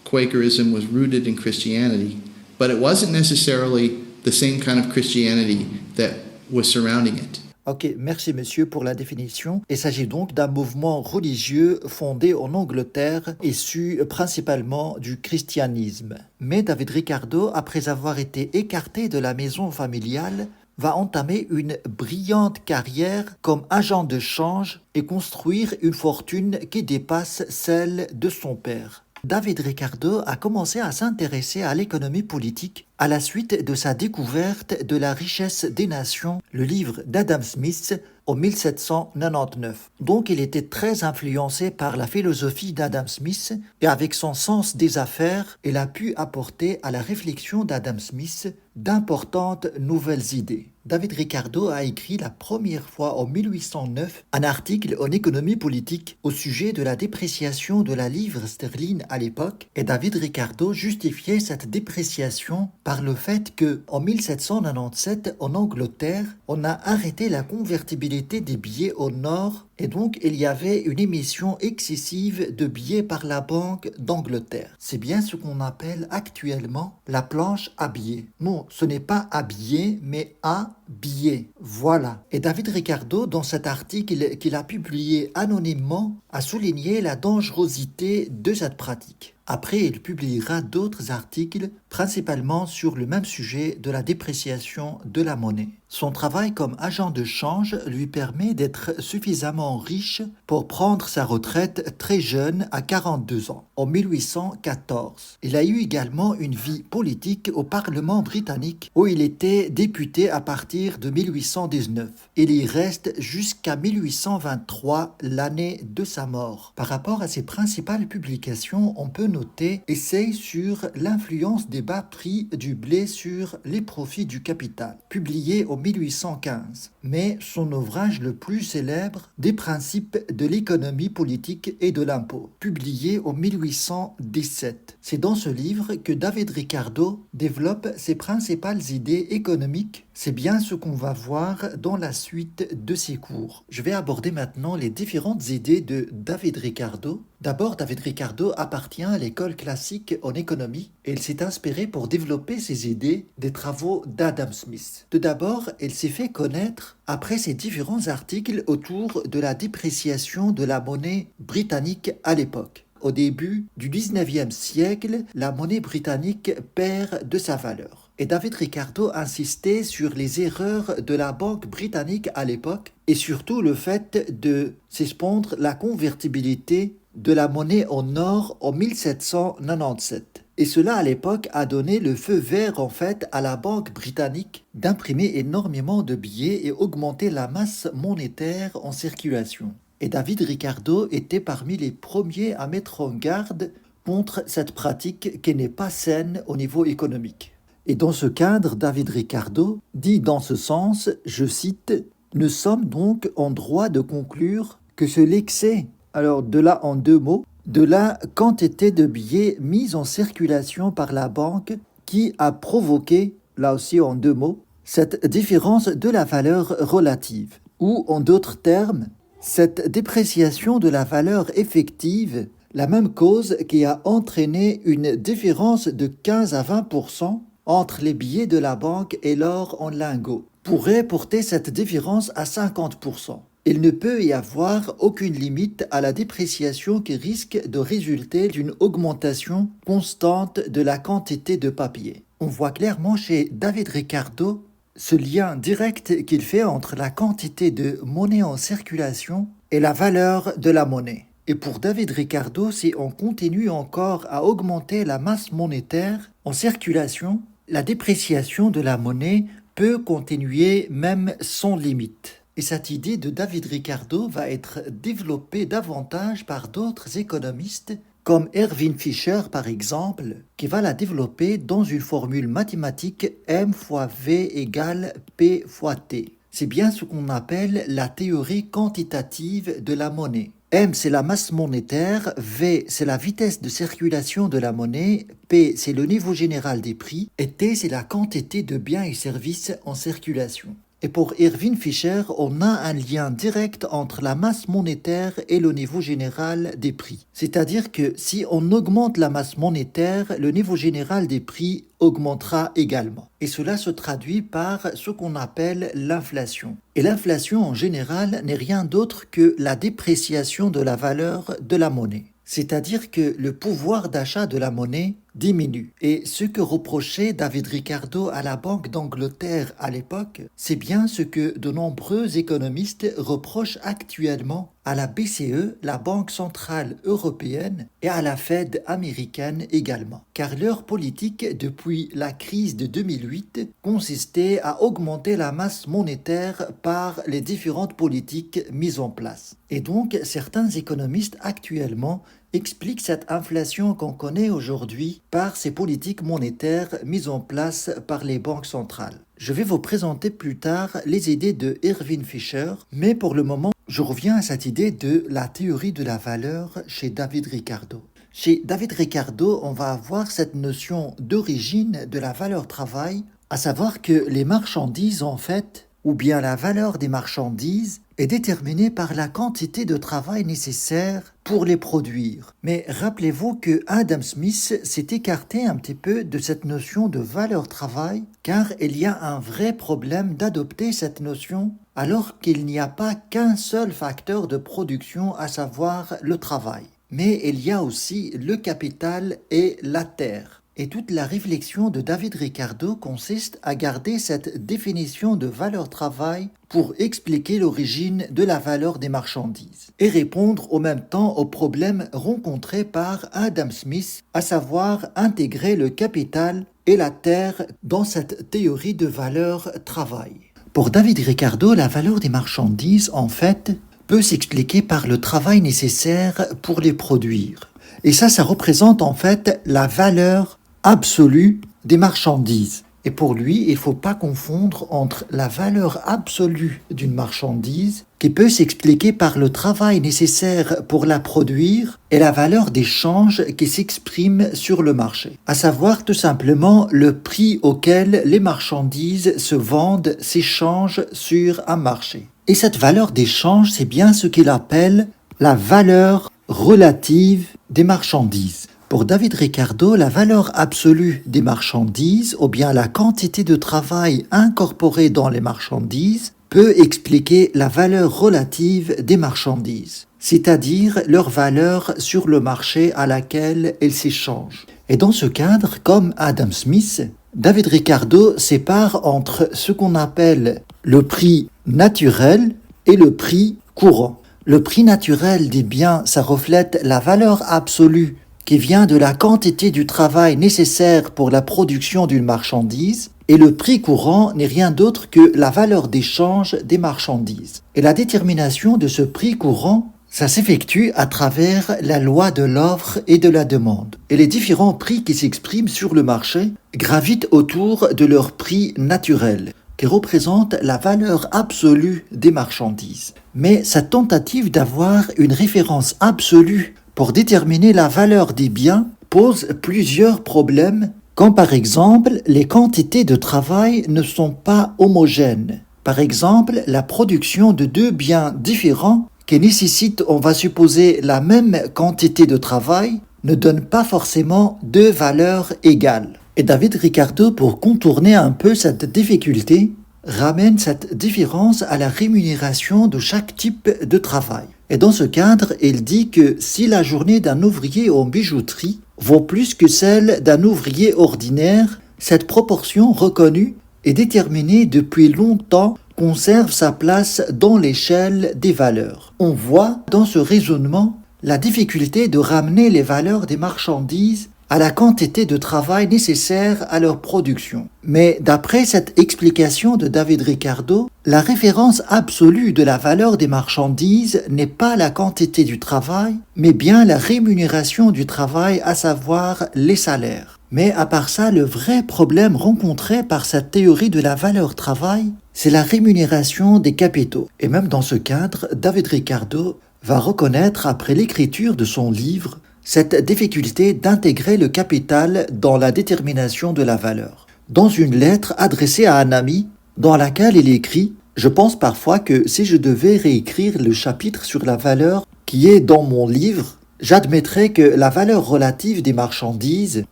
Quakerism was rooted in Christianity, but it wasn't necessarily the same kind of Christianity that was surrounding it. Ok, merci monsieur pour la définition. Il s'agit donc d'un mouvement religieux fondé en Angleterre, issu principalement du christianisme. Mais David Ricardo, après avoir été écarté de la maison familiale, va entamer une brillante carrière comme agent de change et construire une fortune qui dépasse celle de son père. David Ricardo a commencé à s'intéresser à l'économie politique à la suite de sa découverte de La richesse des nations, le livre d'Adam Smith en 1799. Donc il était très influencé par la philosophie d'Adam Smith et avec son sens des affaires, il a pu apporter à la réflexion d'Adam Smith d'importantes nouvelles idées. David Ricardo a écrit la première fois en 1809 un article en économie politique au sujet de la dépréciation de la livre sterling à l'époque et David Ricardo justifiait cette dépréciation par le fait que en 1797 en Angleterre, on a arrêté la convertibilité des billets au nord et donc il y avait une émission excessive de billets par la Banque d'Angleterre. C'est bien ce qu'on appelle actuellement la planche à billets. Non, ce n'est pas à billets, mais à billets. Voilà. Et David Ricardo, dans cet article qu'il a publié anonymement, a souligné la dangerosité de cette pratique. Après, il publiera d'autres articles, principalement sur le même sujet de la dépréciation de la monnaie. Son travail comme agent de change lui permet d'être suffisamment riche pour prendre sa retraite très jeune à 42 ans, en 1814. Il a eu également une vie politique au Parlement britannique où il était député à partir de 1819. Il y reste jusqu'à 1823, l'année de sa mort. Par rapport à ses principales publications, on peut noter Essai sur l'influence des bas prix du blé sur les profits du capital, publié en 1815, mais son ouvrage le plus célèbre, Des principes de l'économie politique et de l'impôt, publié en 1817. C'est dans ce livre que David Ricardo développe ses principales idées économiques. C'est bien ce qu'on va voir dans la suite de ses cours. Je vais aborder maintenant les différentes idées de David Ricardo. D'abord, David Ricardo appartient à l'école classique en économie et il s'est inspiré pour développer ses idées des travaux d'Adam Smith. Tout d'abord, il s'est fait connaître après ses différents articles autour de la dépréciation de la monnaie britannique à l'époque. Au début du 19e siècle, la monnaie britannique perd de sa valeur. Et David Ricardo insistait sur les erreurs de la banque britannique à l'époque et surtout le fait de suspendre la convertibilité de la monnaie en or en 1797. Et cela à l'époque a donné le feu vert en fait à la banque britannique d'imprimer énormément de billets et augmenter la masse monétaire en circulation. Et David Ricardo était parmi les premiers à mettre en garde contre cette pratique qui n'est pas saine au niveau économique. Et dans ce cadre, David Ricardo dit dans ce sens, je cite, « Nous sommes donc en droit de conclure que c'est l'excès, alors de là en deux mots, de la quantité de billets mis en circulation par la banque qui a provoqué, là aussi en deux mots, cette différence de la valeur relative, ou en d'autres termes, cette dépréciation de la valeur effective, la même cause qui a entraîné une différence de 15 à 20% entre les billets de la banque et l'or en lingots. pourrait porter cette différence à 50%. Il ne peut y avoir aucune limite à la dépréciation qui risque de résulter d'une augmentation constante de la quantité de papier. On voit clairement chez David Ricardo ce lien direct qu'il fait entre la quantité de monnaie en circulation et la valeur de la monnaie. Et pour David Ricardo, si on continue encore à augmenter la masse monétaire en circulation, la dépréciation de la monnaie peut continuer même sans limite. Et cette idée de David Ricardo va être développée davantage par d'autres économistes, comme Irving Fisher par exemple, qui va la développer dans une formule mathématique M fois V égale P fois T. C'est bien ce qu'on appelle la théorie quantitative de la monnaie. M, c'est la masse monétaire, V, c'est la vitesse de circulation de la monnaie, P, c'est le niveau général des prix, et T, c'est la quantité de biens et services en circulation. Et pour Irving Fisher, on a un lien direct entre la masse monétaire et le niveau général des prix. C'est-à-dire que si on augmente la masse monétaire, le niveau général des prix augmentera également. Et cela se traduit par ce qu'on appelle l'inflation. Et l'inflation en général n'est rien d'autre que la dépréciation de la valeur de la monnaie. C'est-à-dire que le pouvoir d'achat de la monnaie diminue. Et ce que reprochait David Ricardo à la Banque d'Angleterre à l'époque, c'est bien ce que de nombreux économistes reprochent actuellement à la BCE, la Banque centrale européenne, et à la Fed américaine également. Car leur politique depuis la crise de 2008 consistait à augmenter la masse monétaire par les différentes politiques mises en place. Et donc, certains économistes actuellement expliquent cette inflation qu'on connaît aujourd'hui par ces politiques monétaires mises en place par les banques centrales. Je vais vous présenter plus tard les idées de Irving Fisher, mais pour le moment, je reviens à cette idée de la théorie de la valeur chez David Ricardo. Chez David Ricardo, on va avoir cette notion d'origine de la valeur travail, à savoir que les marchandises, en fait, ou bien la valeur des marchandises, est déterminée par la quantité de travail nécessaire pour les produire. Mais rappelez-vous que Adam Smith s'est écarté un petit peu de cette notion de valeur travail, car il y a un vrai problème d'adopter cette notion alors qu'il n'y a pas qu'un seul facteur de production, à savoir le travail. Mais il y a aussi le capital et la terre. Et toute la réflexion de David Ricardo consiste à garder cette définition de valeur travail pour expliquer l'origine de la valeur des marchandises et répondre en même temps aux problèmes rencontrés par Adam Smith, à savoir intégrer le capital et la terre dans cette théorie de valeur travail. Pour David Ricardo, la valeur des marchandises, en fait, peut s'expliquer par le travail nécessaire pour les produire. Et ça représente en fait la valeur absolue des marchandises. Et pour lui, il ne faut pas confondre entre la valeur absolue d'une marchandise, qui peut s'expliquer par le travail nécessaire pour la produire, et la valeur d'échange qui s'exprime sur le marché. À savoir tout simplement le prix auquel les marchandises se vendent, s'échangent sur un marché. Et cette valeur d'échange, c'est bien ce qu'il appelle la valeur relative des marchandises. Pour David Ricardo, la valeur absolue des marchandises, ou bien la quantité de travail incorporée dans les marchandises, peut expliquer la valeur relative des marchandises, c'est-à-dire leur valeur sur le marché à laquelle elles s'échangent. Et dans ce cadre, comme Adam Smith, David Ricardo sépare entre ce qu'on appelle le prix naturel et le prix courant. Le prix naturel des biens, ça reflète la valeur absolue qui vient de la quantité du travail nécessaire pour la production d'une marchandise, et le prix courant n'est rien d'autre que la valeur d'échange des marchandises. Et la détermination de ce prix courant, ça s'effectue à travers la loi de l'offre et de la demande. Et les différents prix qui s'expriment sur le marché gravitent autour de leur prix naturel, qui représente la valeur absolue des marchandises. Mais cette tentative d'avoir une référence absolue pour déterminer la valeur des biens pose plusieurs problèmes, quand par exemple les quantités de travail ne sont pas homogènes. Par exemple, la production de deux biens différents qui nécessitent, on va supposer, la même quantité de travail ne donne pas forcément deux valeurs égales. Et David Ricardo, pour contourner un peu cette difficulté, ramène cette différence à la rémunération de chaque type de travail. Et dans ce cadre, il dit que si la journée d'un ouvrier en bijouterie vaut plus que celle d'un ouvrier ordinaire, cette proportion reconnue et déterminée depuis longtemps conserve sa place dans l'échelle des valeurs. On voit dans ce raisonnement la difficulté de ramener les valeurs des marchandises à la quantité de travail nécessaire à leur production. Mais d'après cette explication de David Ricardo, la référence absolue de la valeur des marchandises n'est pas la quantité du travail, mais bien la rémunération du travail, à savoir les salaires. Mais à part ça, le vrai problème rencontré par cette théorie de la valeur travail, c'est la rémunération des capitaux. Et même dans ce cadre, David Ricardo va reconnaître après l'écriture de son livre cette difficulté d'intégrer le capital dans la détermination de la valeur. Dans une lettre adressée à un ami, dans laquelle il écrit « Je pense parfois que si je devais réécrire le chapitre sur la valeur qui est dans mon livre, j'admettrais que la valeur relative des marchandises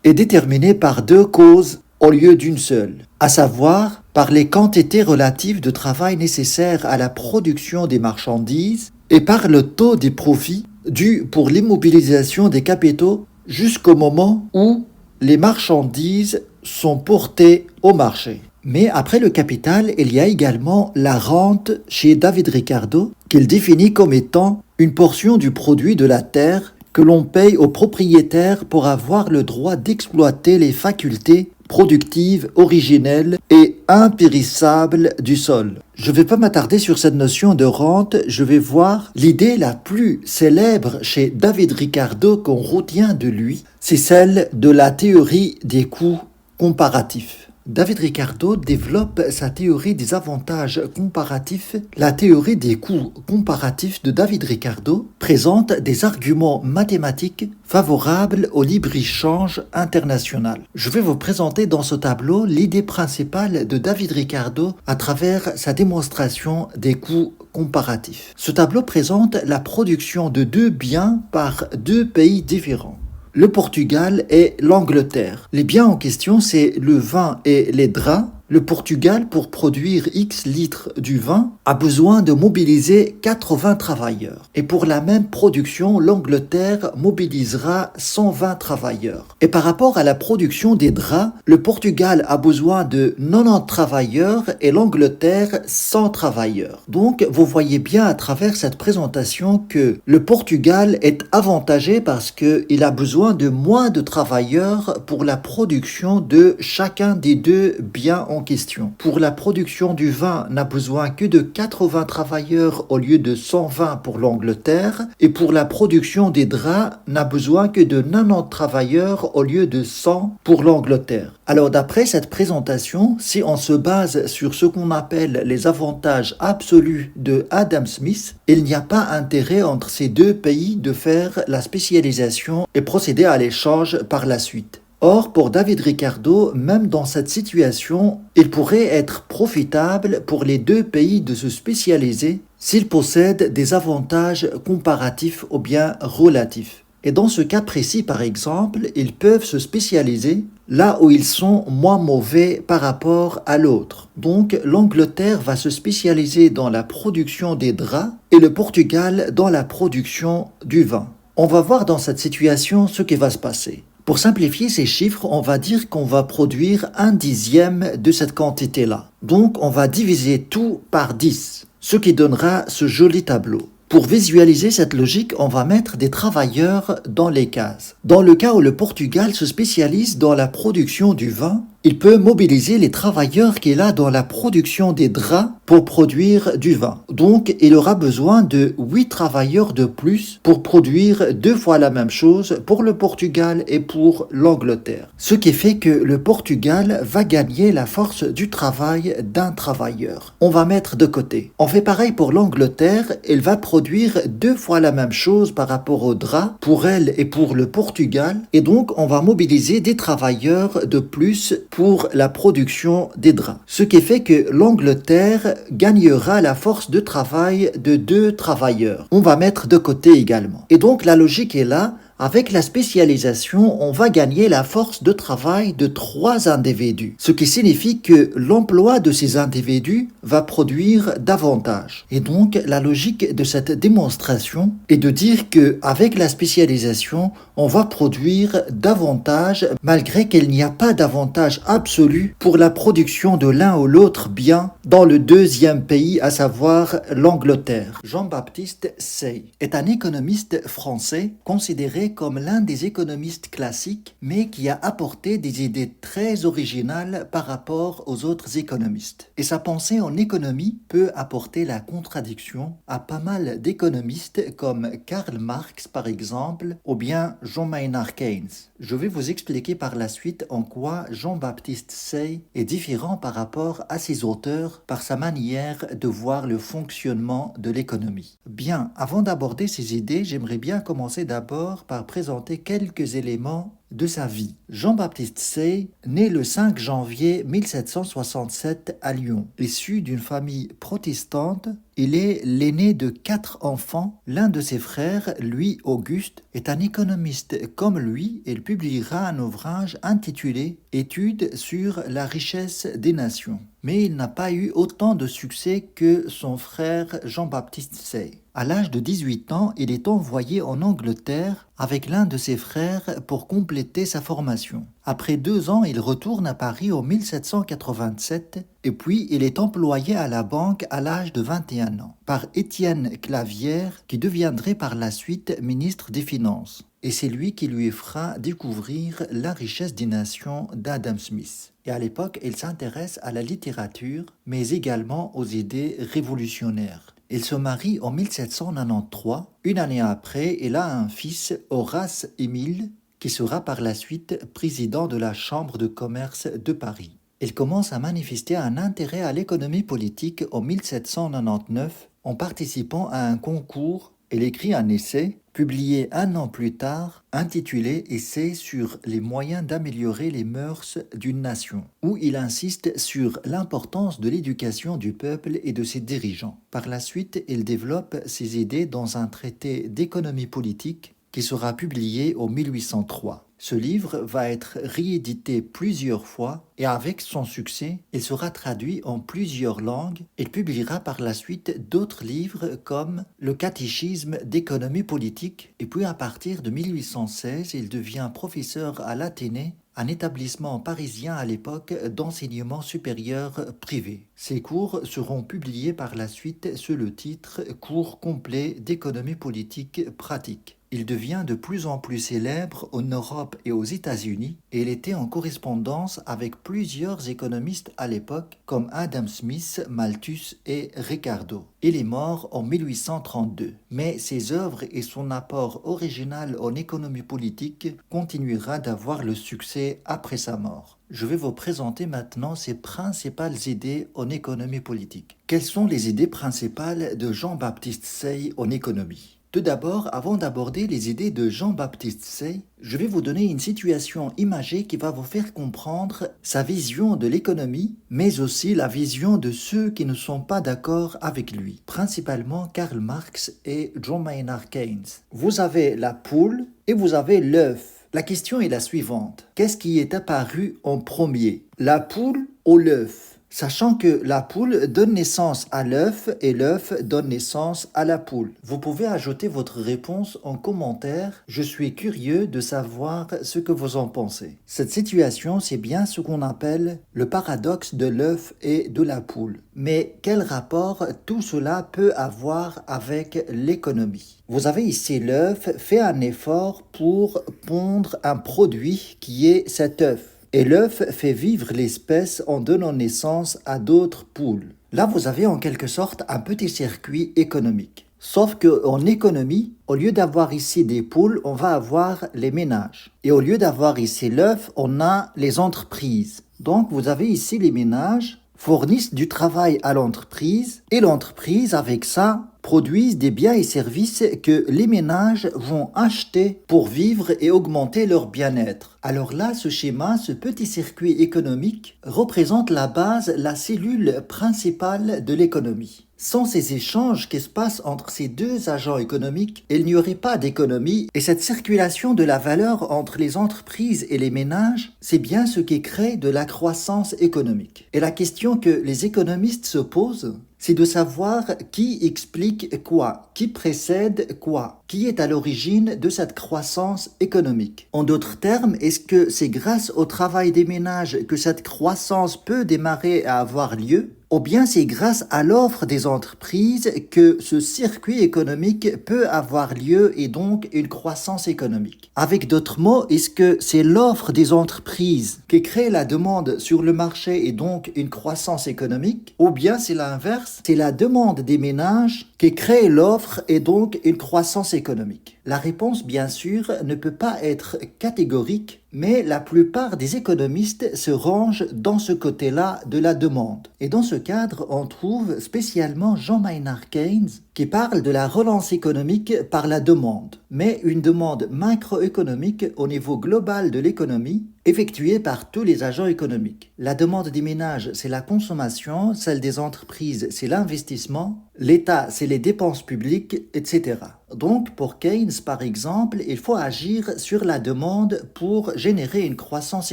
est déterminée par deux causes au lieu d'une seule, à savoir par les quantités relatives de travail nécessaires à la production des marchandises et par le taux des profits dû pour l'immobilisation des capitaux jusqu'au moment où les marchandises sont portées au marché. Mais après le capital, il y a également la rente chez David Ricardo, qu'il définit comme étant une portion du produit de la terre que l'on paye aux propriétaires pour avoir le droit d'exploiter les facultés productives, originelles et impérissables du sol. Je ne vais pas m'attarder sur cette notion de rente, je vais voir l'idée la plus célèbre chez David Ricardo qu'on retient de lui, c'est celle de la théorie des coûts comparatifs. David Ricardo développe sa théorie des avantages comparatifs. La théorie des coûts comparatifs de David Ricardo présente des arguments mathématiques favorables au libre-échange international. Je vais vous présenter dans ce tableau l'idée principale de David Ricardo à travers sa démonstration des coûts comparatifs. Ce tableau présente la production de deux biens par deux pays différents. Le Portugal et l'Angleterre. Les biens en question, c'est le vin et les draps. Le Portugal, pour produire X litres du vin, a besoin de mobiliser 80 travailleurs. Et pour la même production, l'Angleterre mobilisera 120 travailleurs. Et par rapport à la production des draps, le Portugal a besoin de 90 travailleurs et l'Angleterre 100 travailleurs. Donc, vous voyez bien à travers cette présentation que le Portugal est avantagé parce qu'il a besoin de moins de travailleurs pour la production de chacun des deux biens en question. Pour la production du vin, n'a besoin que de 80 travailleurs au lieu de 120 pour l'Angleterre, et pour la production des draps, n'a besoin que de 90 travailleurs au lieu de 100 pour l'Angleterre. Alors d'après cette présentation, si on se base sur ce qu'on appelle les avantages absolus de Adam Smith, il n'y a pas intérêt entre ces deux pays de faire la spécialisation et procéder à l'échange par la suite. Or, pour David Ricardo, même dans cette situation, il pourrait être profitable pour les deux pays de se spécialiser s'ils possèdent des avantages comparatifs ou bien relatifs. Et dans ce cas précis, par exemple, ils peuvent se spécialiser là où ils sont moins mauvais par rapport à l'autre. Donc, l'Angleterre va se spécialiser dans la production des draps et le Portugal dans la production du vin. On va voir dans cette situation ce qui va se passer. Pour simplifier ces chiffres, on va dire qu'on va produire 1/10 de cette quantité-là. Donc, on va diviser tout par 10, ce qui donnera ce joli tableau. Pour visualiser cette logique, on va mettre des travailleurs dans les cases. Dans le cas où le Portugal se spécialise dans la production du vin, il peut mobiliser les travailleurs qu'il a dans la production des draps pour produire du vin. Donc, il aura besoin de 8 travailleurs de plus pour produire 2 fois la même chose pour le Portugal et pour l'Angleterre. Ce qui fait que le Portugal va gagner la force du travail d'un travailleur. On va mettre de côté. On fait pareil pour l'Angleterre, elle va produire 2 fois la même chose par rapport aux draps pour elle et pour le Portugal. Et donc, on va mobiliser des travailleurs de plus pour la production des draps. Ce qui fait que l'Angleterre gagnera la force de travail de 2 travailleurs. On va mettre de côté également. Et donc la logique est là, Avec la spécialisation, on va gagner la force de travail de 3 individus, ce qui signifie que l'emploi de ces individus va produire davantage. Et donc, la logique de cette démonstration est de dire que avec la spécialisation, on va produire davantage malgré qu'il n'y a pas d'avantage absolu pour la production de l'un ou l'autre bien dans le deuxième pays, à savoir l'Angleterre. Jean-Baptiste Say est un économiste français considéré comme l'un des économistes classiques, mais qui a apporté des idées très originales par rapport aux autres économistes. Et sa pensée en économie peut apporter la contradiction à pas mal d'économistes comme Karl Marx par exemple, ou bien John Maynard Keynes. Je vais vous expliquer par la suite en quoi Jean-Baptiste Say est différent par rapport à ses auteurs par sa manière de voir le fonctionnement de l'économie. Bien, avant d'aborder ces idées, j'aimerais bien commencer d'abord par présenter quelques éléments de sa vie. Jean-Baptiste Say, né le 5 janvier 1767 à Lyon. Issu d'une famille protestante, il est l'aîné de 4 enfants. L'un de ses frères, lui, Auguste, est un économiste comme lui. Il publiera un ouvrage intitulé « Études sur la richesse des nations ». Mais il n'a pas eu autant de succès que son frère Jean-Baptiste Say. À l'âge de 18 ans, il est envoyé en Angleterre avec l'un de ses frères pour compléter sa formation. Après 2 ans, il retourne à Paris en 1787 et puis il est employé à la banque à l'âge de 21 ans par Étienne Clavière qui deviendrait par la suite ministre des Finances. Et c'est lui qui lui fera découvrir la richesse des nations d'Adam Smith. Et à l'époque, il s'intéresse à la littérature, mais également aux idées révolutionnaires. Il se marie en 1793. Une année après, il a un fils, Horace Émile, qui sera par la suite président de la Chambre de commerce de Paris. Il commence à manifester un intérêt à l'économie politique en 1799 en participant à un concours. Il écrit un essai, publié 1 an plus tard, intitulé « Essai sur les moyens d'améliorer les mœurs d'une nation », où il insiste sur l'importance de l'éducation du peuple et de ses dirigeants. Par la suite, il développe ses idées dans un traité d'économie politique qui sera publié en 1803. Ce livre va être réédité plusieurs fois et avec son succès, il sera traduit en plusieurs langues. Il publiera par la suite d'autres livres comme Le catéchisme d'économie politique et puis à partir de 1816, il devient professeur à l'Athénée, un établissement parisien à l'époque d'enseignement supérieur privé. Ces cours seront publiés par la suite sous le titre « Cours complet d'économie politique pratique ». Il devient de plus en plus célèbre en Europe et aux États-Unis et il était en correspondance avec plusieurs économistes à l'époque comme Adam Smith, Malthus et Ricardo. Il est mort en 1832, mais ses œuvres et son apport original en économie politique continuera d'avoir le succès après sa mort. Je vais vous présenter maintenant ses principales idées en économie politique. Quelles sont les idées principales de Jean-Baptiste Say en économie ? Tout d'abord, avant d'aborder les idées de Jean-Baptiste Say, je vais vous donner une situation imagée qui va vous faire comprendre sa vision de l'économie, mais aussi la vision de ceux qui ne sont pas d'accord avec lui, principalement Karl Marx et John Maynard Keynes. Vous avez la poule et vous avez l'œuf. La question est la suivante. Qu'est-ce qui est apparu en premier, la poule ou l'œuf ? Sachant que la poule donne naissance à l'œuf et l'œuf donne naissance à la poule. Vous pouvez ajouter votre réponse en commentaire. Je suis curieux de savoir ce que vous en pensez. Cette situation, c'est bien ce qu'on appelle le paradoxe de l'œuf et de la poule. Mais quel rapport tout cela peut avoir avec l'économie ? Vous avez ici l'œuf fait un effort pour pondre un produit qui est cet œuf. Et l'œuf fait vivre l'espèce en donnant naissance à d'autres poules. Là, vous avez en quelque sorte un petit circuit économique. Sauf qu'en économie, au lieu d'avoir ici des poules, on va avoir les ménages. Et au lieu d'avoir ici l'œuf, on a les entreprises. Donc, vous avez ici les ménages fournissent du travail à l'entreprise et l'entreprise, avec ça, produisent des biens et services que les ménages vont acheter pour vivre et augmenter leur bien-être. Alors là, ce schéma, ce petit circuit économique représente la base, la cellule principale de l'économie. Sans ces échanges qui se passent entre ces deux agents économiques, il n'y aurait pas d'économie et cette circulation de la valeur entre les entreprises et les ménages, c'est bien ce qui crée de la croissance économique. Et la question que les économistes se posent, c'est de savoir qui explique quoi, qui précède quoi, qui est à l'origine de cette croissance économique. En d'autres termes, est-ce que c'est grâce au travail des ménages que cette croissance peut démarrer et avoir lieu ? Ou bien c'est grâce à l'offre des entreprises que ce circuit économique peut avoir lieu et donc une croissance économique. Avec d'autres mots, est-ce que c'est l'offre des entreprises qui crée la demande sur le marché et donc une croissance économique? Ou bien c'est l'inverse, c'est la demande des ménages qui crée l'offre et donc une croissance économique? La réponse, bien sûr, ne peut pas être catégorique, mais la plupart des économistes se rangent dans ce côté-là de la demande. Et dans ce cadre, on trouve spécialement John Maynard Keynes qui parle de la relance économique par la demande, mais une demande macroéconomique au niveau global de l'économie, effectuée par tous les agents économiques. La demande des ménages, c'est la consommation, celle des entreprises, c'est l'investissement, l'État, c'est les dépenses publiques, etc. Donc, pour Keynes, par exemple, il faut agir sur la demande pour générer une croissance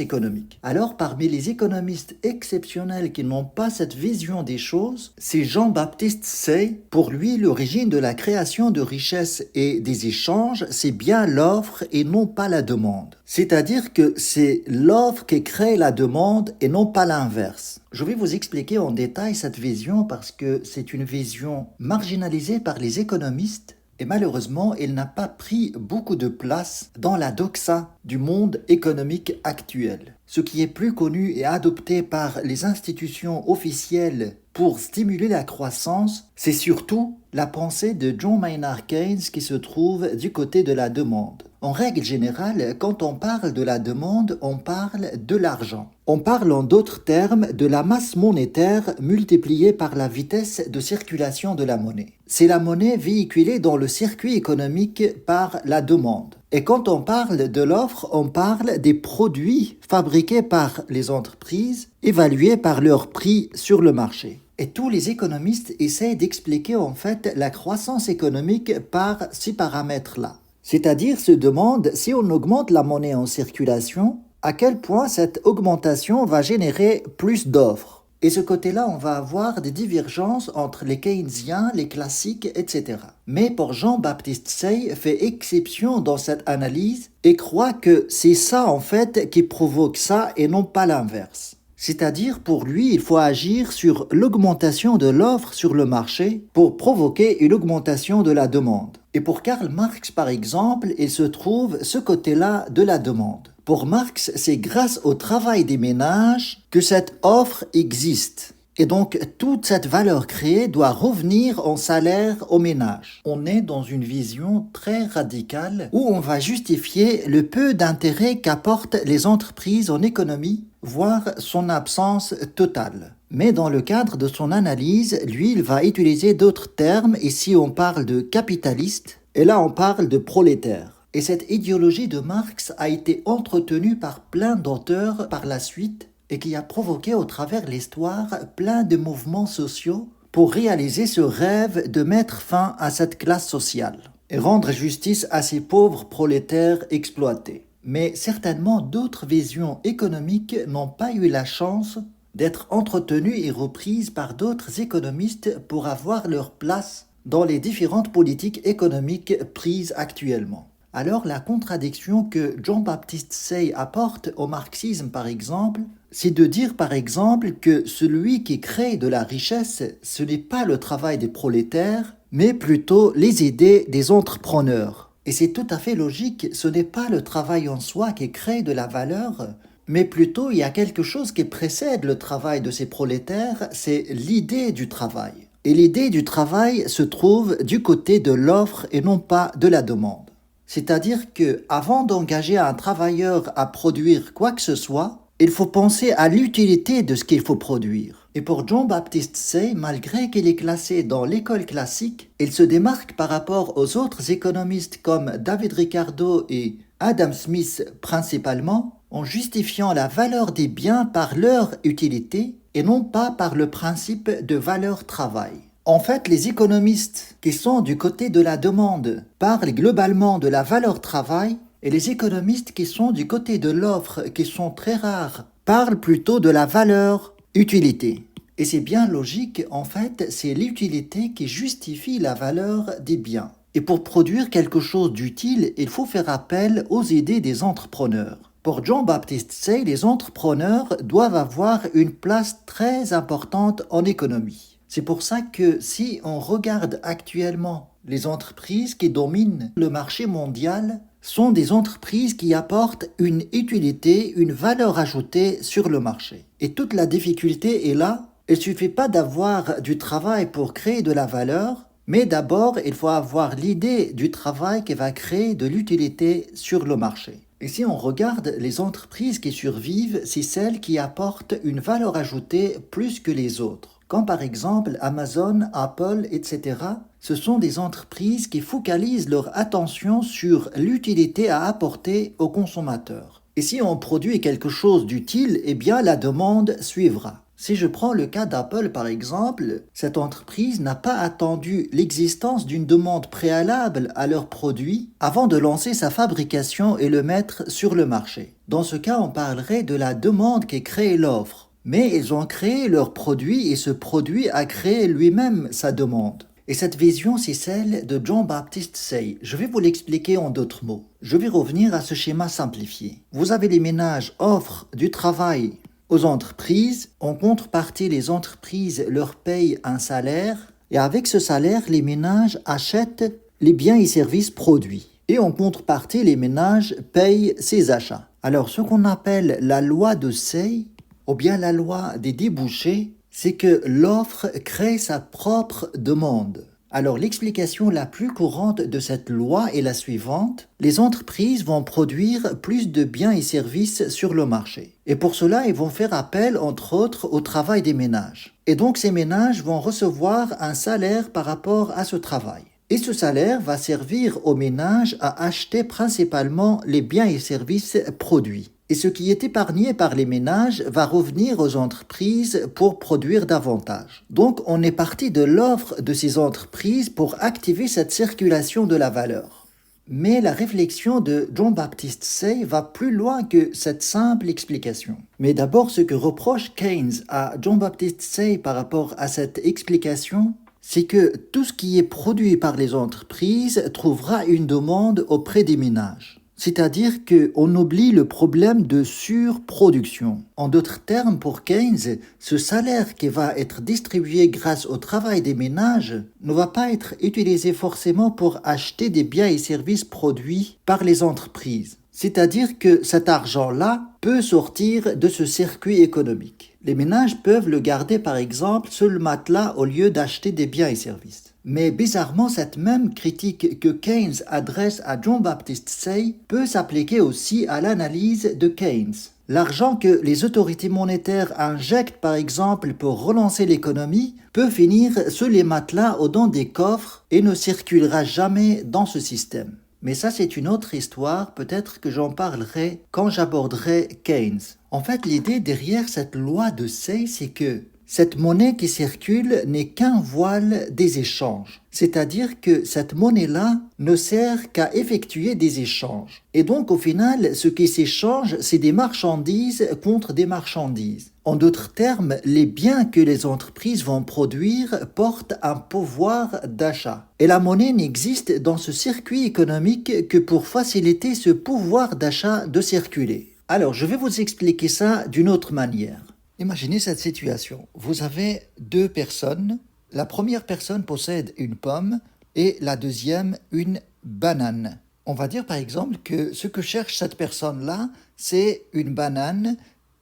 économique. Alors, parmi les économistes exceptionnels qui n'ont pas cette vision des choses, c'est Jean-Baptiste Say. Pour lui, l'origine de la création de richesses et des échanges, c'est bien l'offre et non pas la demande. C'est-à-dire que c'est l'offre qui crée la demande et non pas l'inverse. Je vais vous expliquer en détail cette vision parce que c'est une vision marginalisée par les économistes et malheureusement, elle n'a pas pris beaucoup de place dans la doxa du monde économique actuel. Ce qui est plus connu et adopté par les institutions officielles pour stimuler la croissance, c'est surtout la pensée de John Maynard Keynes qui se trouve du côté de la demande. En règle générale, quand on parle de la demande, on parle de l'argent. On parle en d'autres termes de la masse monétaire multipliée par la vitesse de circulation de la monnaie. C'est la monnaie véhiculée dans le circuit économique par la demande. Et quand on parle de l'offre, on parle des produits fabriqués par les entreprises, évalués par leur prix sur le marché. Et tous les économistes essaient d'expliquer en fait la croissance économique par ces paramètres-là. C'est-à-dire se demandent si on augmente la monnaie en circulation, à quel point cette augmentation va générer plus d'offres. Et ce côté-là, on va avoir des divergences entre les keynésiens, les classiques, etc. Mais pour Jean-Baptiste Say, fait exception dans cette analyse et croit que c'est ça en fait qui provoque ça et non pas l'inverse. C'est-à-dire pour lui, il faut agir sur l'augmentation de l'offre sur le marché pour provoquer une augmentation de la demande. Et pour Karl Marx, par exemple, il se trouve ce côté-là de la demande. Pour Marx, c'est grâce au travail des ménages que cette offre existe. Et donc, toute cette valeur créée doit revenir en salaire aux ménages. On est dans une vision très radicale où on va justifier le peu d'intérêt qu'apportent les entreprises en économie, voire son absence totale. Mais dans le cadre de son analyse, lui, il va utiliser d'autres termes. Ici, on parle de capitaliste et là, on parle de prolétaire. Et cette idéologie de Marx a été entretenue par plein d'auteurs par la suite et qui a provoqué au travers l'histoire plein de mouvements sociaux pour réaliser ce rêve de mettre fin à cette classe sociale et rendre justice à ces pauvres prolétaires exploités. Mais certainement d'autres visions économiques n'ont pas eu la chance d'être entretenues et reprises par d'autres économistes pour avoir leur place dans les différentes politiques économiques prises actuellement. Alors la contradiction que Jean-Baptiste Say apporte au marxisme par exemple, c'est de dire par exemple que celui qui crée de la richesse, ce n'est pas le travail des prolétaires, mais plutôt les idées des entrepreneurs. Et c'est tout à fait logique, ce n'est pas le travail en soi qui crée de la valeur, mais plutôt il y a quelque chose qui précède le travail de ces prolétaires, c'est l'idée du travail. Et l'idée du travail se trouve du côté de l'offre et non pas de la demande. C'est-à-dire que avant d'engager un travailleur à produire quoi que ce soit, il faut penser à l'utilité de ce qu'il faut produire. Et pour Jean-Baptiste Say, malgré qu'il est classé dans l'école classique, il se démarque par rapport aux autres économistes comme David Ricardo et Adam Smith principalement, en justifiant la valeur des biens par leur utilité et non pas par le principe de valeur travail. En fait, les économistes qui sont du côté de la demande parlent globalement de la valeur travail et les économistes qui sont du côté de l'offre, qui sont très rares, parlent plutôt de la valeur utilité. Et c'est bien logique, en fait, c'est l'utilité qui justifie la valeur des biens. Et pour produire quelque chose d'utile, il faut faire appel aux idées des entrepreneurs. Pour Jean-Baptiste Say, les entrepreneurs doivent avoir une place très importante en économie. C'est pour ça que si on regarde actuellement les entreprises qui dominent le marché mondial, sont des entreprises qui apportent une utilité, une valeur ajoutée sur le marché. Et toute la difficulté est là. Il ne suffit pas d'avoir du travail pour créer de la valeur, mais d'abord, il faut avoir l'idée du travail qui va créer de l'utilité sur le marché. Et si on regarde les entreprises qui survivent, c'est celles qui apportent une valeur ajoutée plus que les autres. Comme par exemple Amazon, Apple, etc. Ce sont des entreprises qui focalisent leur attention sur l'utilité à apporter aux consommateurs. Et si on produit quelque chose d'utile, eh bien la demande suivra. Si je prends le cas d'Apple par exemple, cette entreprise n'a pas attendu l'existence d'une demande préalable à leurs produits avant de lancer sa fabrication et le mettre sur le marché. Dans ce cas, on parlerait de la demande qui crée l'offre. Mais ils ont créé leur produit et ce produit a créé lui-même sa demande. Et cette vision, c'est celle de Jean-Baptiste Say. Je vais vous l'expliquer en d'autres mots. Je vais revenir à ce schéma simplifié. Vous avez les ménages offrent du travail aux entreprises. En contrepartie, les entreprises leur payent un salaire. Et avec ce salaire, les ménages achètent les biens et services produits. Et en contrepartie, les ménages payent ces achats. Alors, ce qu'on appelle la loi de Say, ou bien la loi des débouchés, c'est que l'offre crée sa propre demande. Alors l'explication la plus courante de cette loi est la suivante. Les entreprises vont produire plus de biens et services sur le marché. Et pour cela, ils vont faire appel, entre autres, au travail des ménages. Et donc ces ménages vont recevoir un salaire par rapport à ce travail. Et ce salaire va servir aux ménages à acheter principalement les biens et services produits. Et ce qui est épargné par les ménages va revenir aux entreprises pour produire davantage. Donc on est parti de l'offre de ces entreprises pour activer cette circulation de la valeur. Mais la réflexion de Jean-Baptiste Say va plus loin que cette simple explication. Mais d'abord, ce que reproche Keynes à Jean-Baptiste Say par rapport à cette explication, c'est que tout ce qui est produit par les entreprises trouvera une demande auprès des ménages. C'est-à-dire qu'on oublie le problème de surproduction. En d'autres termes, pour Keynes, ce salaire qui va être distribué grâce au travail des ménages ne va pas être utilisé forcément pour acheter des biens et services produits par les entreprises. C'est-à-dire que cet argent-là peut sortir de ce circuit économique. Les ménages peuvent le garder par exemple sur le matelas au lieu d'acheter des biens et services. Mais bizarrement, cette même critique que Keynes adresse à Jean-Baptiste Say peut s'appliquer aussi à l'analyse de Keynes. L'argent que les autorités monétaires injectent par exemple pour relancer l'économie peut finir sur les matelas ou dans des coffres et ne circulera jamais dans ce système. Mais ça, c'est une autre histoire, peut-être que j'en parlerai quand j'aborderai Keynes. En fait, l'idée derrière cette loi de Say, c'est que cette monnaie qui circule n'est qu'un voile des échanges. C'est-à-dire que cette monnaie-là ne sert qu'à effectuer des échanges. Et donc, au final, ce qui s'échange, c'est des marchandises contre des marchandises. En d'autres termes, les biens que les entreprises vont produire portent un pouvoir d'achat. Et la monnaie n'existe dans ce circuit économique que pour faciliter ce pouvoir d'achat de circuler. Alors, je vais vous expliquer ça d'une autre manière. Imaginez cette situation. Vous avez deux personnes. La première personne possède une pomme et la deuxième une banane. On va dire par exemple que ce que cherche cette personne-là, c'est une banane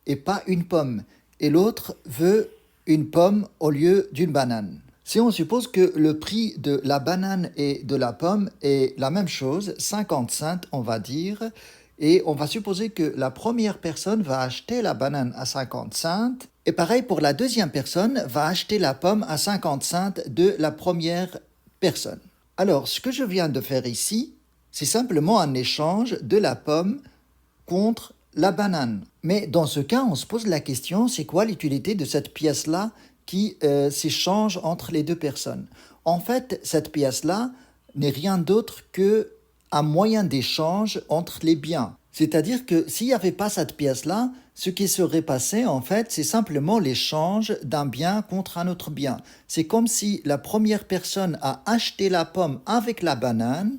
et pas une pomme. Et l'autre veut une pomme au lieu d'une banane. Si on suppose que le prix de la banane et de la pomme est la même chose, 50 cents on va dire, et on va supposer que la première personne va acheter la banane à 50 cents, et pareil pour la deuxième personne va acheter la pomme à 50 cents de la première personne. Alors, ce que je viens de faire ici, c'est simplement un échange de la pomme contre la banane. Mais dans ce cas, on se pose la question, c'est quoi l'utilité de cette pièce-là qui s'échange entre les deux personnes. En fait, cette pièce-là n'est rien d'autre qu'un moyen d'échange entre les biens. C'est-à-dire que s'il n'y avait pas cette pièce-là, ce qui serait passé, en fait, c'est simplement l'échange d'un bien contre un autre bien. C'est comme si la première personne a acheté la pomme avec la banane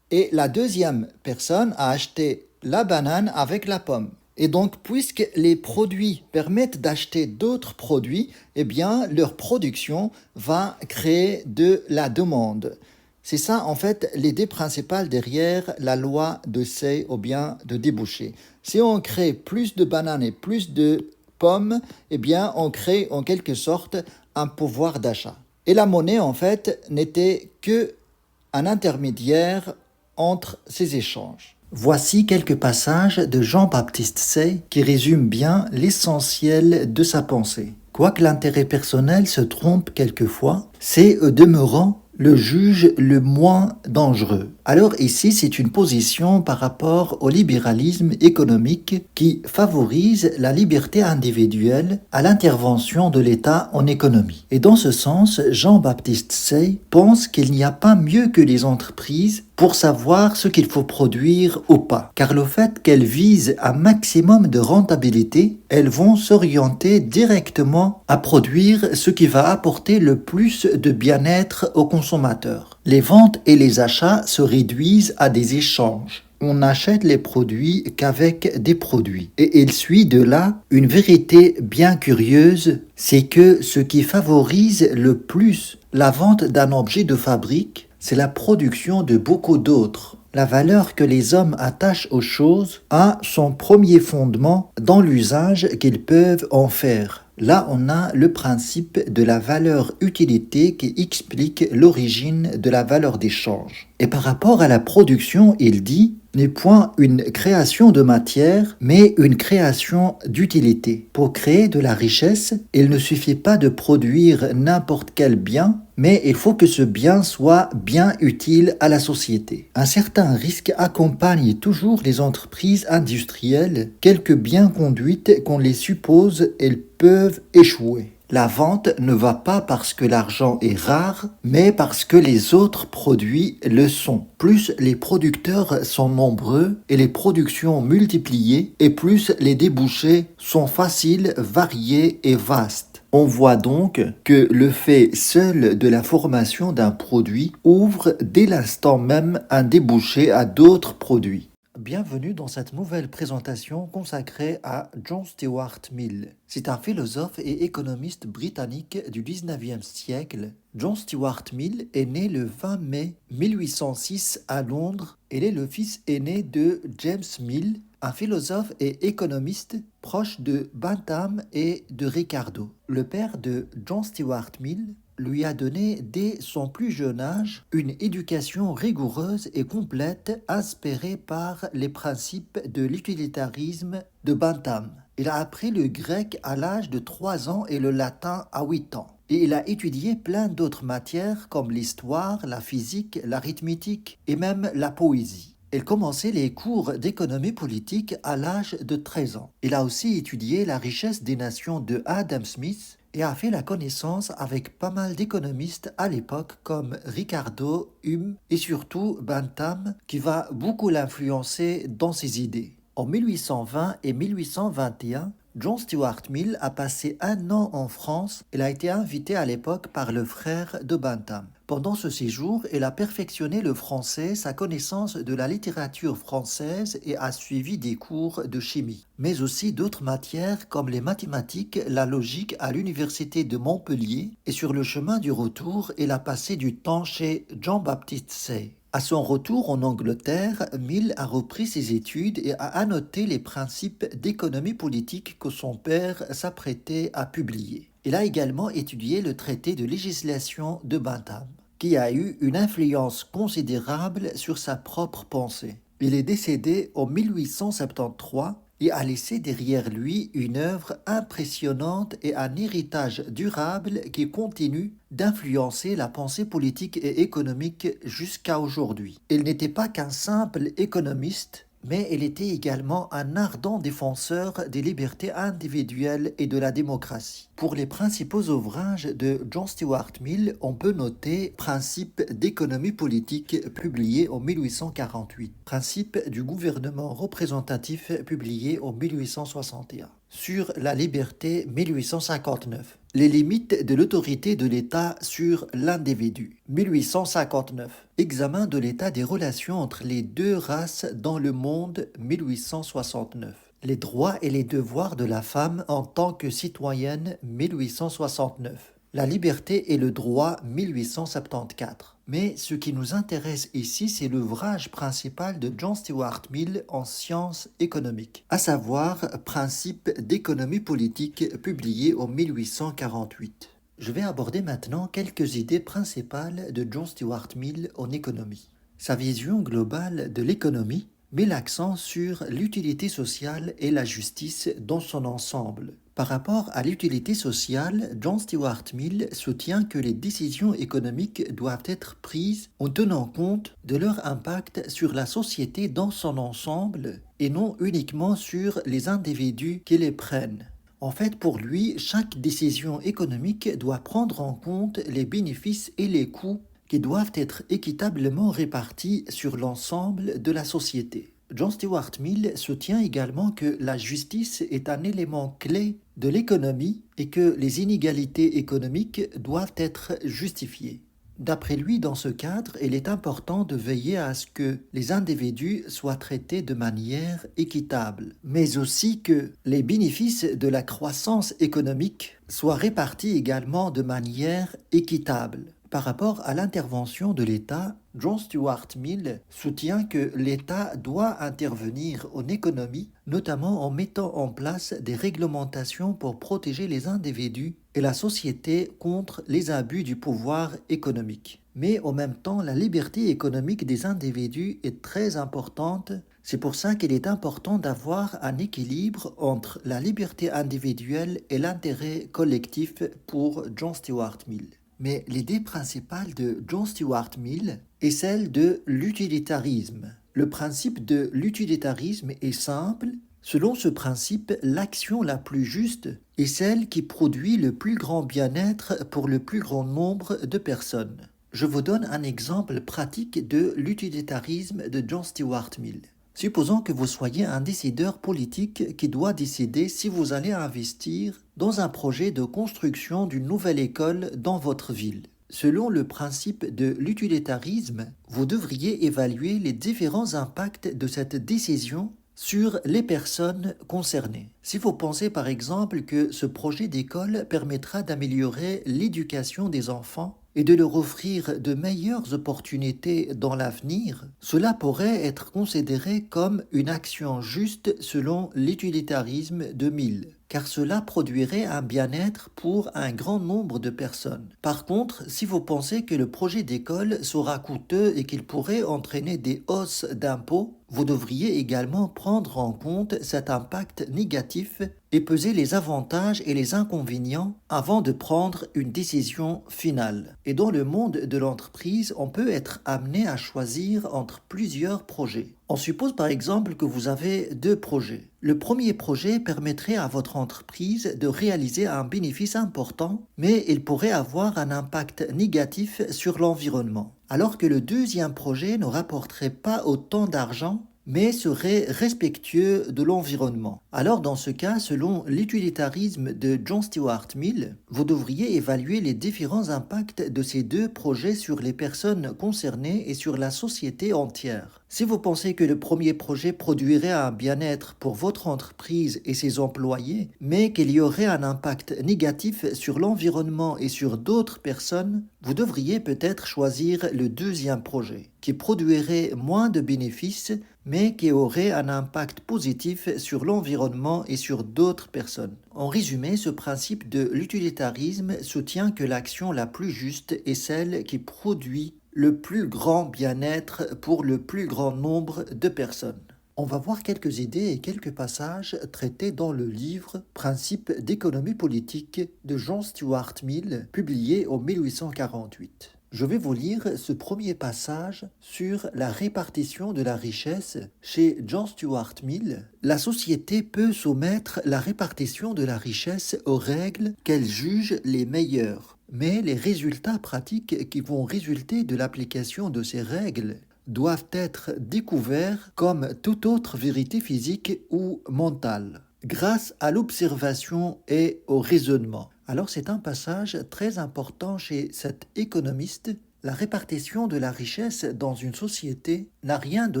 et la deuxième personne a acheté la banane avec la pomme. Et donc, puisque les produits permettent d'acheter d'autres produits, eh bien, leur production va créer de la demande. C'est ça, en fait, l'idée principale derrière la loi de Say ou bien de débouché. Si on crée plus de bananes et plus de pommes, eh bien, on crée en quelque sorte un pouvoir d'achat. Et la monnaie, en fait, n'était qu'un intermédiaire entre ces échanges. Voici quelques passages de Jean-Baptiste Say qui résument bien l'essentiel de sa pensée. Quoique l'intérêt personnel se trompe quelquefois, c'est au demeurant le juge le moins dangereux. Alors ici, c'est une position par rapport au libéralisme économique qui favorise la liberté individuelle à l'intervention de l'État en économie. Et dans ce sens, Jean-Baptiste Say pense qu'il n'y a pas mieux que les entreprises pour savoir ce qu'il faut produire ou pas. Car le fait qu'elles visent un maximum de rentabilité, elles vont s'orienter directement à produire ce qui va apporter le plus de bien-être aux consommateurs. Les ventes et les achats se réduisent à des échanges. On n'achète les produits qu'avec des produits. Et il suit de là une vérité bien curieuse, c'est que ce qui favorise le plus la vente d'un objet de fabrique, c'est la production de beaucoup d'autres. La valeur que les hommes attachent aux choses a son premier fondement dans l'usage qu'ils peuvent en faire. Là, on a le principe de la valeur-utilité qui explique l'origine de la valeur d'échange. Et par rapport à la production, il dit n'est point une création de matière, mais une création d'utilité. Pour créer de la richesse, il ne suffit pas de produire n'importe quel bien, mais il faut que ce bien soit bien utile à la société. Un certain risque accompagne toujours les entreprises industrielles, quelque bien conduites qu'on les suppose, elles peuvent échouer. La vente ne va pas parce que l'argent est rare, mais parce que les autres produits le sont. Plus les producteurs sont nombreux et les productions multipliées, et plus les débouchés sont faciles, variés et vastes. On voit donc que le fait seul de la formation d'un produit ouvre dès l'instant même un débouché à d'autres produits. Bienvenue dans cette nouvelle présentation consacrée à John Stuart Mill. C'est un philosophe et économiste britannique du 19e siècle. John Stuart Mill est né le 20 mai 1806 à Londres. Il est le fils aîné de James Mill, un philosophe et économiste proche de Bentham et de Ricardo. Le père de John Stuart Mill lui a donné dès son plus jeune âge une éducation rigoureuse et complète inspirée par les principes de l'utilitarisme de Bentham. Il a appris le grec à l'âge de 3 ans et le latin à 8 ans. Et il a étudié plein d'autres matières comme l'histoire, la physique, l'arithmétique et même la poésie. Il commençait les cours d'économie politique à l'âge de 13 ans. Il a aussi étudié la richesse des nations de Adam Smith et a fait la connaissance avec pas mal d'économistes à l'époque comme Ricardo, Hume et surtout Bentham qui va beaucoup l'influencer dans ses idées. En 1820 et 1821, John Stuart Mill a passé 1 an en France. Il a été invité à l'époque par le frère de Bentham. Pendant ce séjour, il a perfectionné le français, sa connaissance de la littérature française et a suivi des cours de chimie, mais aussi d'autres matières comme les mathématiques, la logique à l'université de Montpellier et sur le chemin du retour, il a passé du temps chez Jean-Baptiste Say. À son retour en Angleterre, Mill a repris ses études et a annoté les principes d'économie politique que son père s'apprêtait à publier. Il a également étudié le traité de législation de Bentham, qui a eu une influence considérable sur sa propre pensée. Il est décédé en 1873 et a laissé derrière lui une œuvre impressionnante et un héritage durable qui continue d'influencer la pensée politique et économique jusqu'à aujourd'hui. Il n'était pas qu'un simple économiste, Mais il était également un ardent défenseur des libertés individuelles et de la démocratie. Pour les principaux ouvrages de John Stuart Mill, on peut noter Principes d'économie politique publié en 1848, Principes du gouvernement représentatif publié en 1861, Sur la liberté 1859, Les limites de l'autorité de l'État sur l'individu 1859, Examen de l'état des relations entre les deux races dans le monde 1869, Les droits et les devoirs de la femme en tant que citoyenne 1869, La liberté et le droit 1874. Mais ce qui nous intéresse ici, c'est l'ouvrage principal de John Stuart Mill en sciences économiques, à savoir Principes d'économie politique publié en 1848. Je vais aborder maintenant quelques idées principales de John Stuart Mill en économie. Sa vision globale de l'économie met l'accent sur l'utilité sociale et la justice dans son ensemble. Par rapport à l'utilité sociale, John Stuart Mill soutient que les décisions économiques doivent être prises en tenant compte de leur impact sur la société dans son ensemble et non uniquement sur les individus qui les prennent. En fait, pour lui, chaque décision économique doit prendre en compte les bénéfices et les coûts qui doivent être équitablement répartis sur l'ensemble de la société. John Stuart Mill soutient également que la justice est un élément clé de l'économie et que les inégalités économiques doivent être justifiées. D'après lui, dans ce cadre, il est important de veiller à ce que les individus soient traités de manière équitable, mais aussi que les bénéfices de la croissance économique soient répartis également de manière équitable. Par rapport à l'intervention de l'État, John Stuart Mill soutient que l'État doit intervenir en économie, notamment en mettant en place des réglementations pour protéger les individus et la société contre les abus du pouvoir économique. Mais en même temps, la liberté économique des individus est très importante. C'est pour ça qu'il est important d'avoir un équilibre entre la liberté individuelle et l'intérêt collectif pour John Stuart Mill. Mais l'idée principale de John Stuart Mill est celle de l'utilitarisme. Le principe de l'utilitarisme est simple. Selon ce principe, l'action la plus juste est celle qui produit le plus grand bien-être pour le plus grand nombre de personnes. Je vous donne un exemple pratique de l'utilitarisme de John Stuart Mill. Supposons que vous soyez un décideur politique qui doit décider si vous allez investir dans un projet de construction d'une nouvelle école dans votre ville. Selon le principe de l'utilitarisme, vous devriez évaluer les différents impacts de cette décision sur les personnes concernées. Si vous pensez par exemple que ce projet d'école permettra d'améliorer l'éducation des enfants, et de leur offrir de meilleures opportunités dans l'avenir, cela pourrait être considéré comme une action juste selon l'utilitarisme de Mill, car cela produirait un bien-être pour un grand nombre de personnes. Par contre, si vous pensez que le projet d'école sera coûteux et qu'il pourrait entraîner des hausses d'impôts, vous devriez également prendre en compte cet impact négatif et peser les avantages et les inconvénients avant de prendre une décision finale. Et dans le monde de l'entreprise, on peut être amené à choisir entre plusieurs projets. On suppose par exemple que vous avez deux projets. Le premier projet permettrait à votre entreprise de réaliser un bénéfice important, mais il pourrait avoir un impact négatif sur l'environnement. Alors que le deuxième projet ne rapporterait pas autant d'argent, mais serait respectueux de l'environnement. Alors dans ce cas, selon l'utilitarisme de John Stuart Mill, vous devriez évaluer les différents impacts de ces deux projets sur les personnes concernées et sur la société entière. Si vous pensez que le premier projet produirait un bien-être pour votre entreprise et ses employés, mais qu'il y aurait un impact négatif sur l'environnement et sur d'autres personnes, vous devriez peut-être choisir le deuxième projet, qui produirait moins de bénéfices, mais qui aurait un impact positif sur l'environnement et sur d'autres personnes. En résumé, ce principe de l'utilitarisme soutient que l'action la plus juste est celle qui produit le plus grand bien-être pour le plus grand nombre de personnes. On va voir quelques idées et quelques passages traités dans le livre Principes d'économie politique de John Stuart Mill, publié en 1848. Je vais vous lire ce premier passage sur la répartition de la richesse chez John Stuart Mill. La société peut soumettre la répartition de la richesse aux règles qu'elle juge les meilleures. Mais les résultats pratiques qui vont résulter de l'application de ces règles doivent être découverts comme toute autre vérité physique ou mentale, grâce à l'observation et au raisonnement. Alors c'est un passage très important chez cet économiste. La répartition de la richesse dans une société n'a rien de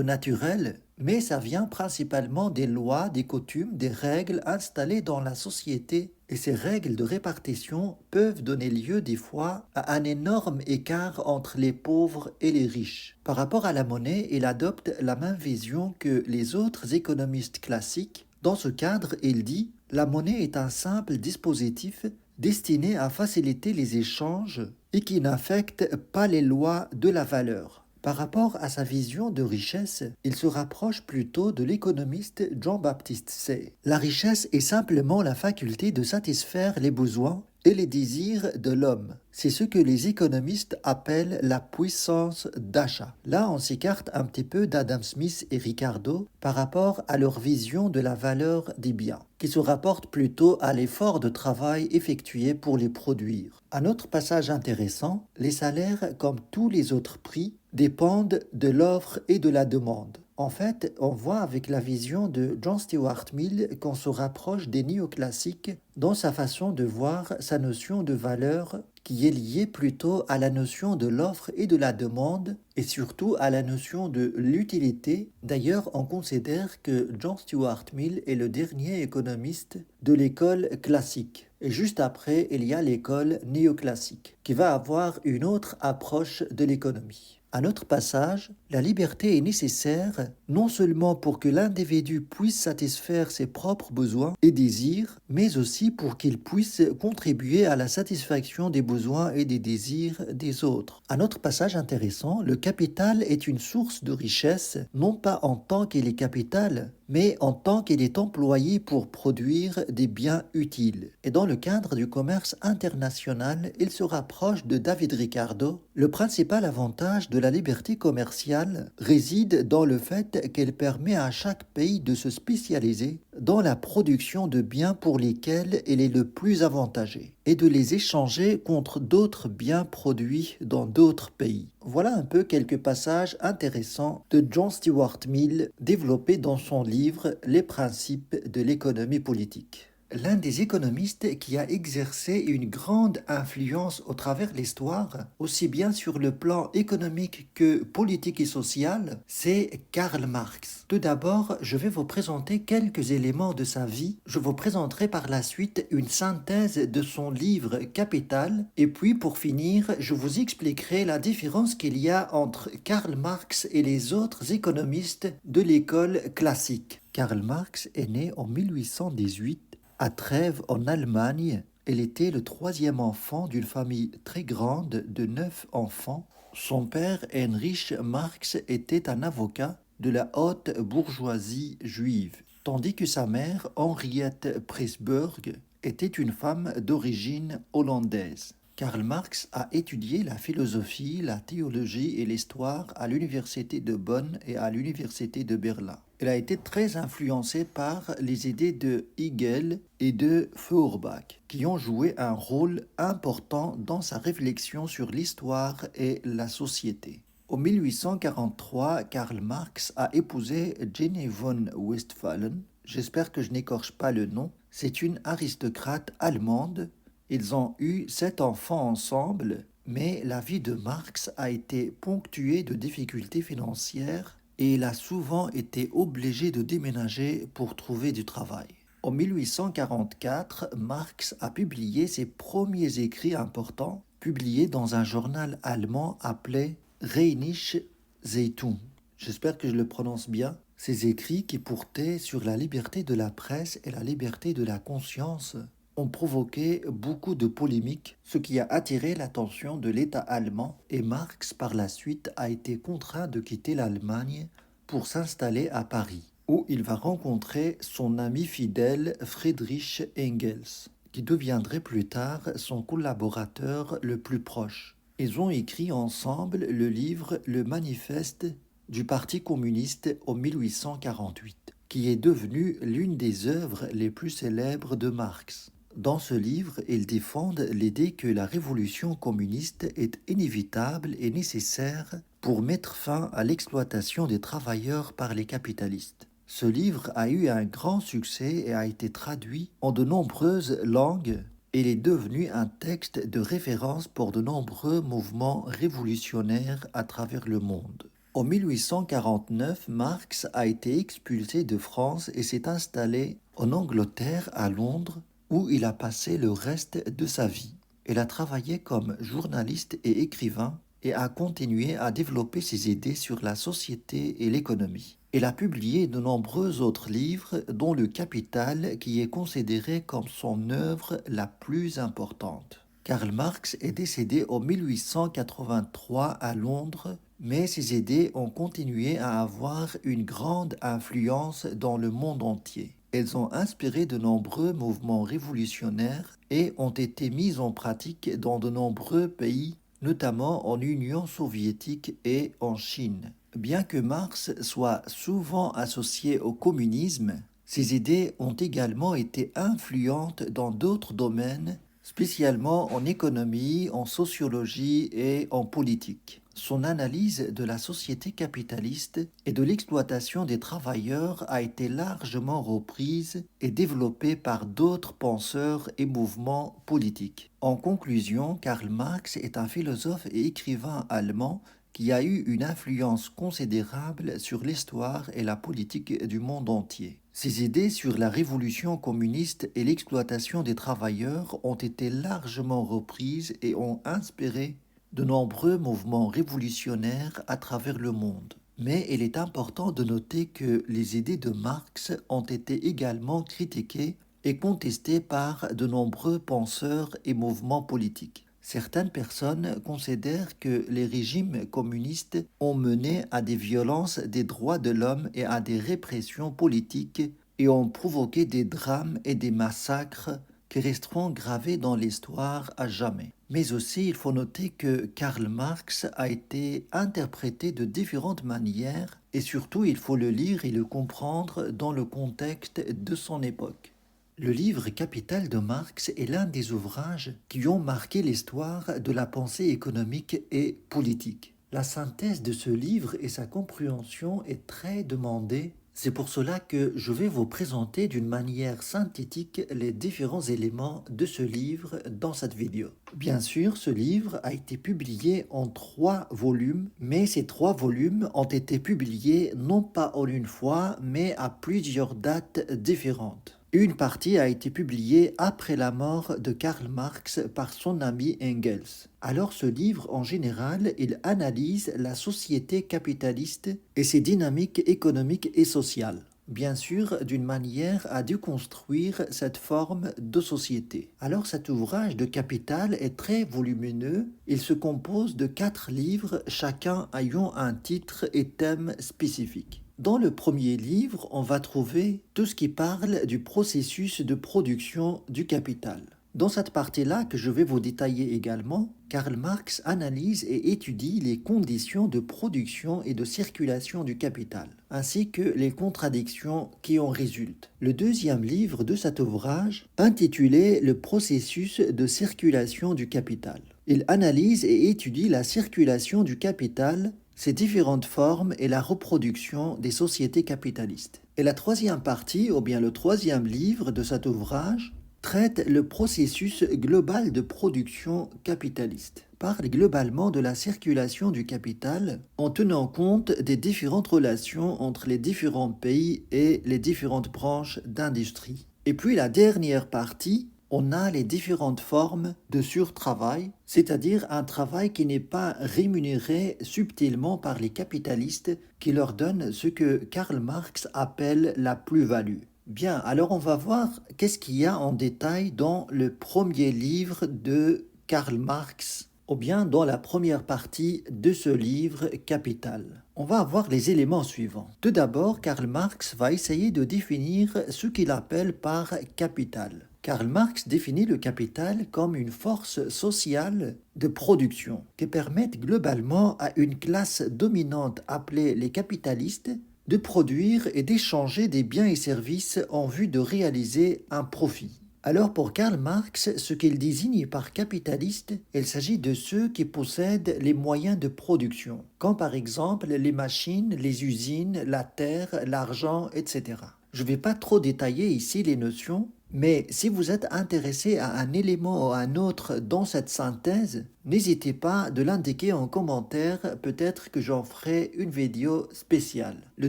naturel, mais ça vient principalement des lois, des coutumes, des règles installées dans la société. Et ces règles de répartition peuvent donner lieu des fois à un énorme écart entre les pauvres et les riches. Par rapport à la monnaie, il adopte la même vision que les autres économistes classiques. Dans ce cadre, il dit « La monnaie est un simple dispositif destiné à faciliter les échanges et qui n'affecte pas les lois de la valeur. » Par rapport à sa vision de richesse, il se rapproche plutôt de l'économiste Jean-Baptiste Say. La richesse est simplement la faculté de satisfaire les besoins et les désirs de l'homme. C'est ce que les économistes appellent la puissance d'achat. Là, on s'écarte un petit peu d'Adam Smith et Ricardo par rapport à leur vision de la valeur des biens, qui se rapporte plutôt à l'effort de travail effectué pour les produire. Un autre passage intéressant, les salaires, comme tous les autres prix, dépendent de l'offre et de la demande. En fait, on voit avec la vision de John Stuart Mill qu'on se rapproche des néoclassiques dans sa façon de voir sa notion de valeur qui est liée plutôt à la notion de l'offre et de la demande et surtout à la notion de l'utilité. D'ailleurs, on considère que John Stuart Mill est le dernier économiste de l'école classique. Et juste après, il y a l'école néoclassique qui va avoir une autre approche de l'économie. Un autre passage, la liberté est nécessaire non seulement pour que l'individu puisse satisfaire ses propres besoins et désirs, mais aussi pour qu'il puisse contribuer à la satisfaction des besoins et des désirs des autres. Un autre passage intéressant, le capital est une source de richesse, non pas en tant qu'il est capital, mais en tant qu'il est employé pour produire des biens utiles. Et dans le cadre du commerce international, il se rapproche de David Ricardo. Le principal avantage de la liberté commerciale réside dans le fait qu'elle permet à chaque pays de se spécialiser dans la production de biens pour lesquels il est le plus avantagé et de les échanger contre d'autres biens produits dans d'autres pays. Voilà un peu quelques passages intéressants de John Stuart Mill développés dans son livre Les principes de l'économie politique. L'un des économistes qui a exercé une grande influence au travers de l'histoire, aussi bien sur le plan économique que politique et social, c'est Karl Marx. Tout d'abord, je vais vous présenter quelques éléments de sa vie. Je vous présenterai par la suite une synthèse de son livre Capital. Et puis, pour finir, je vous expliquerai la différence qu'il y a entre Karl Marx et les autres économistes de l'école classique. Karl Marx est né en 1818 à Trèves, en Allemagne. Elle était le troisième enfant d'une famille très grande de 9 enfants. Son père, Heinrich Marx, était un avocat de la haute bourgeoisie juive, tandis que sa mère, Henriette Presburg, était une femme d'origine hollandaise. Karl Marx a étudié la philosophie, la théologie et l'histoire à l'université de Bonn et à l'université de Berlin. Il a été très influencé par les idées de Hegel et de Feuerbach, qui ont joué un rôle important dans sa réflexion sur l'histoire et la société. En 1843, Karl Marx a épousé Jenny von Westphalen. J'espère que je n'écorche pas le nom. C'est une aristocrate allemande. Ils ont eu 7 enfants ensemble, mais la vie de Marx a été ponctuée de difficultés financières et il a souvent été obligé de déménager pour trouver du travail. En 1844, Marx a publié ses premiers écrits importants, publiés dans un journal allemand appelé Rheinische Zeitung. J'espère que je le prononce bien. Ces écrits qui portaient sur la liberté de la presse et la liberté de la conscience ont provoqué beaucoup de polémiques, ce qui a attiré l'attention de l'État allemand et Marx par la suite a été contraint de quitter l'Allemagne pour s'installer à Paris, où il va rencontrer son ami fidèle Friedrich Engels, qui deviendrait plus tard son collaborateur le plus proche. Ils ont écrit ensemble le livre Le Manifeste du Parti communiste en 1848, qui est devenu l'une des œuvres les plus célèbres de Marx. Dans ce livre, ils défendent l'idée que la révolution communiste est inévitable et nécessaire pour mettre fin à l'exploitation des travailleurs par les capitalistes. Ce livre a eu un grand succès et a été traduit en de nombreuses langues. Il est devenu un texte de référence pour de nombreux mouvements révolutionnaires à travers le monde. En 1849, Marx a été expulsé de France et s'est installé en Angleterre, à Londres, où il a passé le reste de sa vie. Il a travaillé comme journaliste et écrivain et a continué à développer ses idées sur la société et l'économie. Il a publié de nombreux autres livres, dont Le Capital, qui est considéré comme son œuvre la plus importante. Karl Marx est décédé en 1883 à Londres, mais ses idées ont continué à avoir une grande influence dans le monde entier. Elles ont inspiré de nombreux mouvements révolutionnaires et ont été mises en pratique dans de nombreux pays, notamment en Union soviétique et en Chine. Bien que Marx soit souvent associé au communisme, ses idées ont également été influentes dans d'autres domaines, spécialement en économie, en sociologie et en politique. Son analyse de la société capitaliste et de l'exploitation des travailleurs a été largement reprise et développée par d'autres penseurs et mouvements politiques. En conclusion, Karl Marx est un philosophe et écrivain allemand qui a eu une influence considérable sur l'histoire et la politique du monde entier. Ses idées sur la révolution communiste et l'exploitation des travailleurs ont été largement reprises et ont inspiré de nombreux mouvements révolutionnaires à travers le monde. Mais il est important de noter que les idées de Marx ont été également critiquées et contestées par de nombreux penseurs et mouvements politiques. Certaines personnes considèrent que les régimes communistes ont mené à des violences des droits de l'homme et à des répressions politiques et ont provoqué des drames et des massacres qui resteront gravés dans l'histoire à jamais. Mais aussi, il faut noter que Karl Marx a été interprété de différentes manières et surtout, il faut le lire et le comprendre dans le contexte de son époque. Le livre Capital de Marx est l'un des ouvrages qui ont marqué l'histoire de la pensée économique et politique. La synthèse de ce livre et sa compréhension est très demandée. C'est pour cela que je vais vous présenter d'une manière synthétique les différents éléments de ce livre dans cette vidéo. Bien sûr, ce livre a été publié en 3 volumes, mais ces 3 volumes ont été publiés non pas en une fois, mais à plusieurs dates différentes. Une partie a été publiée après la mort de Karl Marx par son ami Engels. Alors ce livre, en général, il analyse la société capitaliste et ses dynamiques économiques et sociales. Bien sûr, d'une manière à déconstruire cette forme de société. Alors cet ouvrage de Capital est très volumineux. Il se compose de 4 livres, chacun ayant un titre et thème spécifique. Dans le premier livre, on va trouver tout ce qui parle du processus de production du capital. Dans cette partie-là, que je vais vous détailler également, Karl Marx analyse et étudie les conditions de production et de circulation du capital, ainsi que les contradictions qui en résultent. Le deuxième livre de cet ouvrage, intitulé Le processus de circulation du capital. Il analyse et étudie la circulation du capital, ses différentes formes et la reproduction des sociétés capitalistes. Et la troisième partie, ou bien le troisième livre de cet ouvrage, traite le processus global de production capitaliste. Parle globalement de la circulation du capital en tenant compte des différentes relations entre les différents pays et les différentes branches d'industrie. Et puis la dernière partie, on a les différentes formes de surtravail, c'est-à-dire un travail qui n'est pas rémunéré subtilement par les capitalistes qui leur donnent ce que Karl Marx appelle la plus-value. Bien, alors on va voir qu'est-ce qu'il y a en détail dans le premier livre de Karl Marx, ou bien dans la première partie de ce livre Capital. On va avoir les éléments suivants. Tout d'abord, Karl Marx va essayer de définir ce qu'il appelle par capital. Karl Marx définit le capital comme une force sociale de production qui permet globalement à une classe dominante appelée les capitalistes de produire et d'échanger des biens et services en vue de réaliser un profit. Alors pour Karl Marx, ce qu'il désigne par capitaliste, il s'agit de ceux qui possèdent les moyens de production, comme par exemple les machines, les usines, la terre, l'argent, etc. Je ne vais pas trop détailler ici les notions, mais si vous êtes intéressé à un élément ou à un autre dans cette synthèse, n'hésitez pas de l'indiquer en commentaire, peut-être que j'en ferai une vidéo spéciale. Le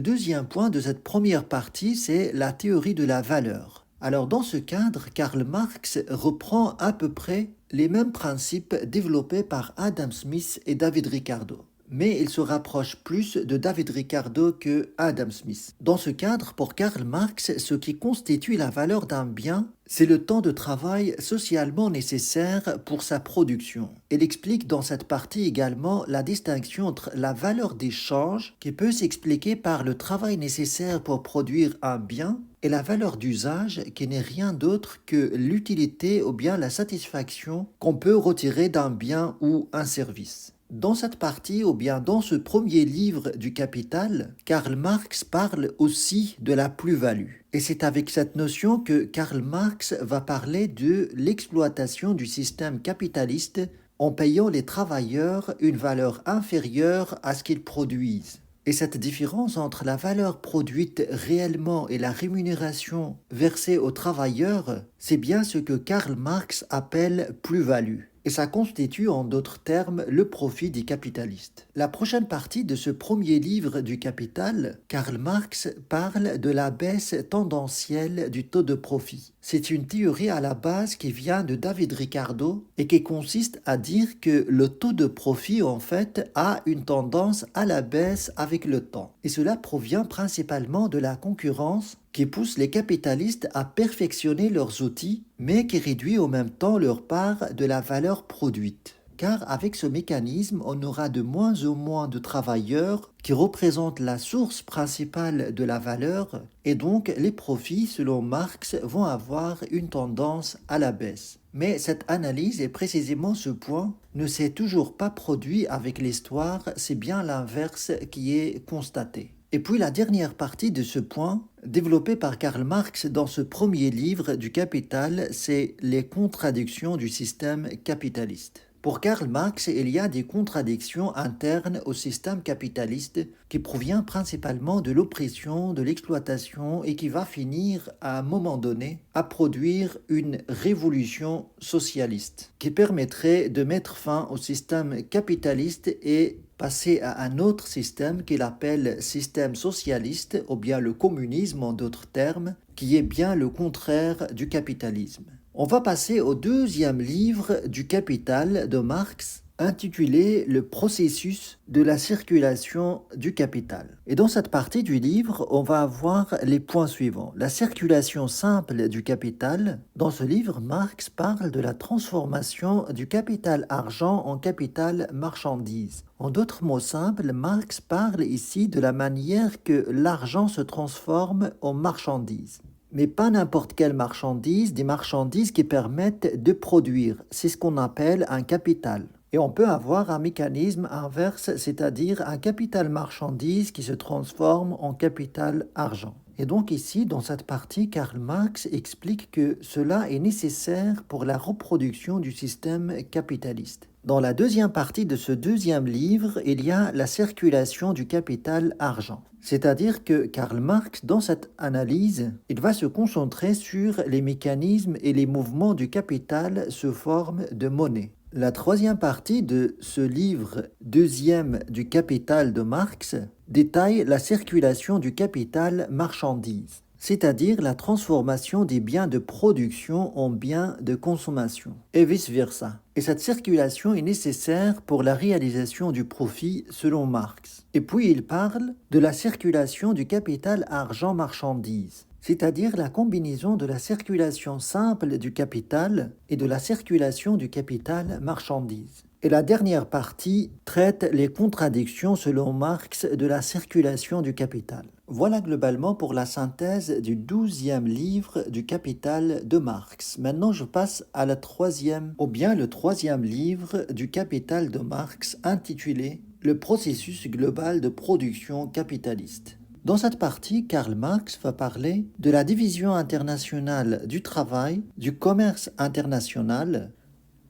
deuxième point de cette première partie, c'est la théorie de la valeur. Alors dans ce cadre, Karl Marx reprend à peu près les mêmes principes développés par Adam Smith et David Ricardo. Mais il se rapproche plus de David Ricardo que Adam Smith. Dans ce cadre, pour Karl Marx, ce qui constitue la valeur d'un bien, c'est le temps de travail socialement nécessaire pour sa production. Il explique dans cette partie également la distinction entre la valeur d'échange, qui peut s'expliquer par le travail nécessaire pour produire un bien, et la valeur d'usage, qui n'est rien d'autre que l'utilité ou bien la satisfaction qu'on peut retirer d'un bien ou un service. Dans cette partie, ou bien dans ce premier livre du Capital, Karl Marx parle aussi de la plus-value. Et c'est avec cette notion que Karl Marx va parler de l'exploitation du système capitaliste en payant les travailleurs une valeur inférieure à ce qu'ils produisent. Et cette différence entre la valeur produite réellement et la rémunération versée aux travailleurs, c'est bien ce que Karl Marx appelle plus-value. Et ça constitue en d'autres termes le profit des capitalistes. La prochaine partie de ce premier livre du Capital, Karl Marx parle de la baisse tendancielle du taux de profit. C'est une théorie à la base qui vient de David Ricardo et qui consiste à dire que le taux de profit en fait a une tendance à la baisse avec le temps. Et cela provient principalement de la concurrence qui pousse les capitalistes à perfectionner leurs outils, mais qui réduit en même temps leur part de la valeur produite. Car avec ce mécanisme, on aura de moins en moins de travailleurs qui représentent la source principale de la valeur, et donc les profits, selon Marx, vont avoir une tendance à la baisse. Mais cette analyse, et précisément ce point, ne s'est toujours pas produit avec l'histoire, c'est bien l'inverse qui est constaté. Et puis la dernière partie de ce point, développée par Karl Marx dans ce premier livre du Capital, c'est les contradictions du système capitaliste. Pour Karl Marx, il y a des contradictions internes au système capitaliste qui proviennent principalement de l'oppression, de l'exploitation et qui va finir à un moment donné à produire une révolution socialiste qui permettrait de mettre fin au système capitaliste et passer à un autre système qu'il appelle système socialiste ou bien le communisme en d'autres termes, qui est bien le contraire du capitalisme. On va passer au deuxième livre du Capital de Marx, intitulé Le processus de la circulation du capital. Et dans cette partie du livre, on va avoir les points suivants. La circulation simple du capital. Dans ce livre, Marx parle de la transformation du capital argent en capital marchandise. En d'autres mots simples, Marx parle ici de la manière que l'argent se transforme en marchandise. Mais pas n'importe quelle marchandise, des marchandises qui permettent de produire. C'est ce qu'on appelle un capital. Et on peut avoir un mécanisme inverse, c'est-à-dire un capital marchandise qui se transforme en capital argent. Et donc ici, dans cette partie, Karl Marx explique que cela est nécessaire pour la reproduction du système capitaliste. Dans la deuxième partie de ce deuxième livre, il y a la circulation du capital argent. C'est-à-dire que Karl Marx, dans cette analyse, il va se concentrer sur les mécanismes et les mouvements du capital sous forme de monnaie. La troisième partie de ce livre deuxième du Capital de Marx détaille la circulation du capital marchandise, c'est-à-dire la transformation des biens de production en biens de consommation, et vice-versa. Et cette circulation est nécessaire pour la réalisation du profit selon Marx. Et puis il parle de la circulation du capital argent-marchandise, c'est-à-dire la combinaison de la circulation simple du capital et de la circulation du capital marchandise. Et la dernière partie traite les contradictions selon Marx de la circulation du capital. Voilà globalement pour la synthèse du 12e livre du Capital de Marx. Maintenant, je passe à la troisième, ou bien le troisième livre du Capital de Marx intitulé Le processus global de production capitaliste. Dans cette partie, Karl Marx va parler de la division internationale du travail, du commerce international,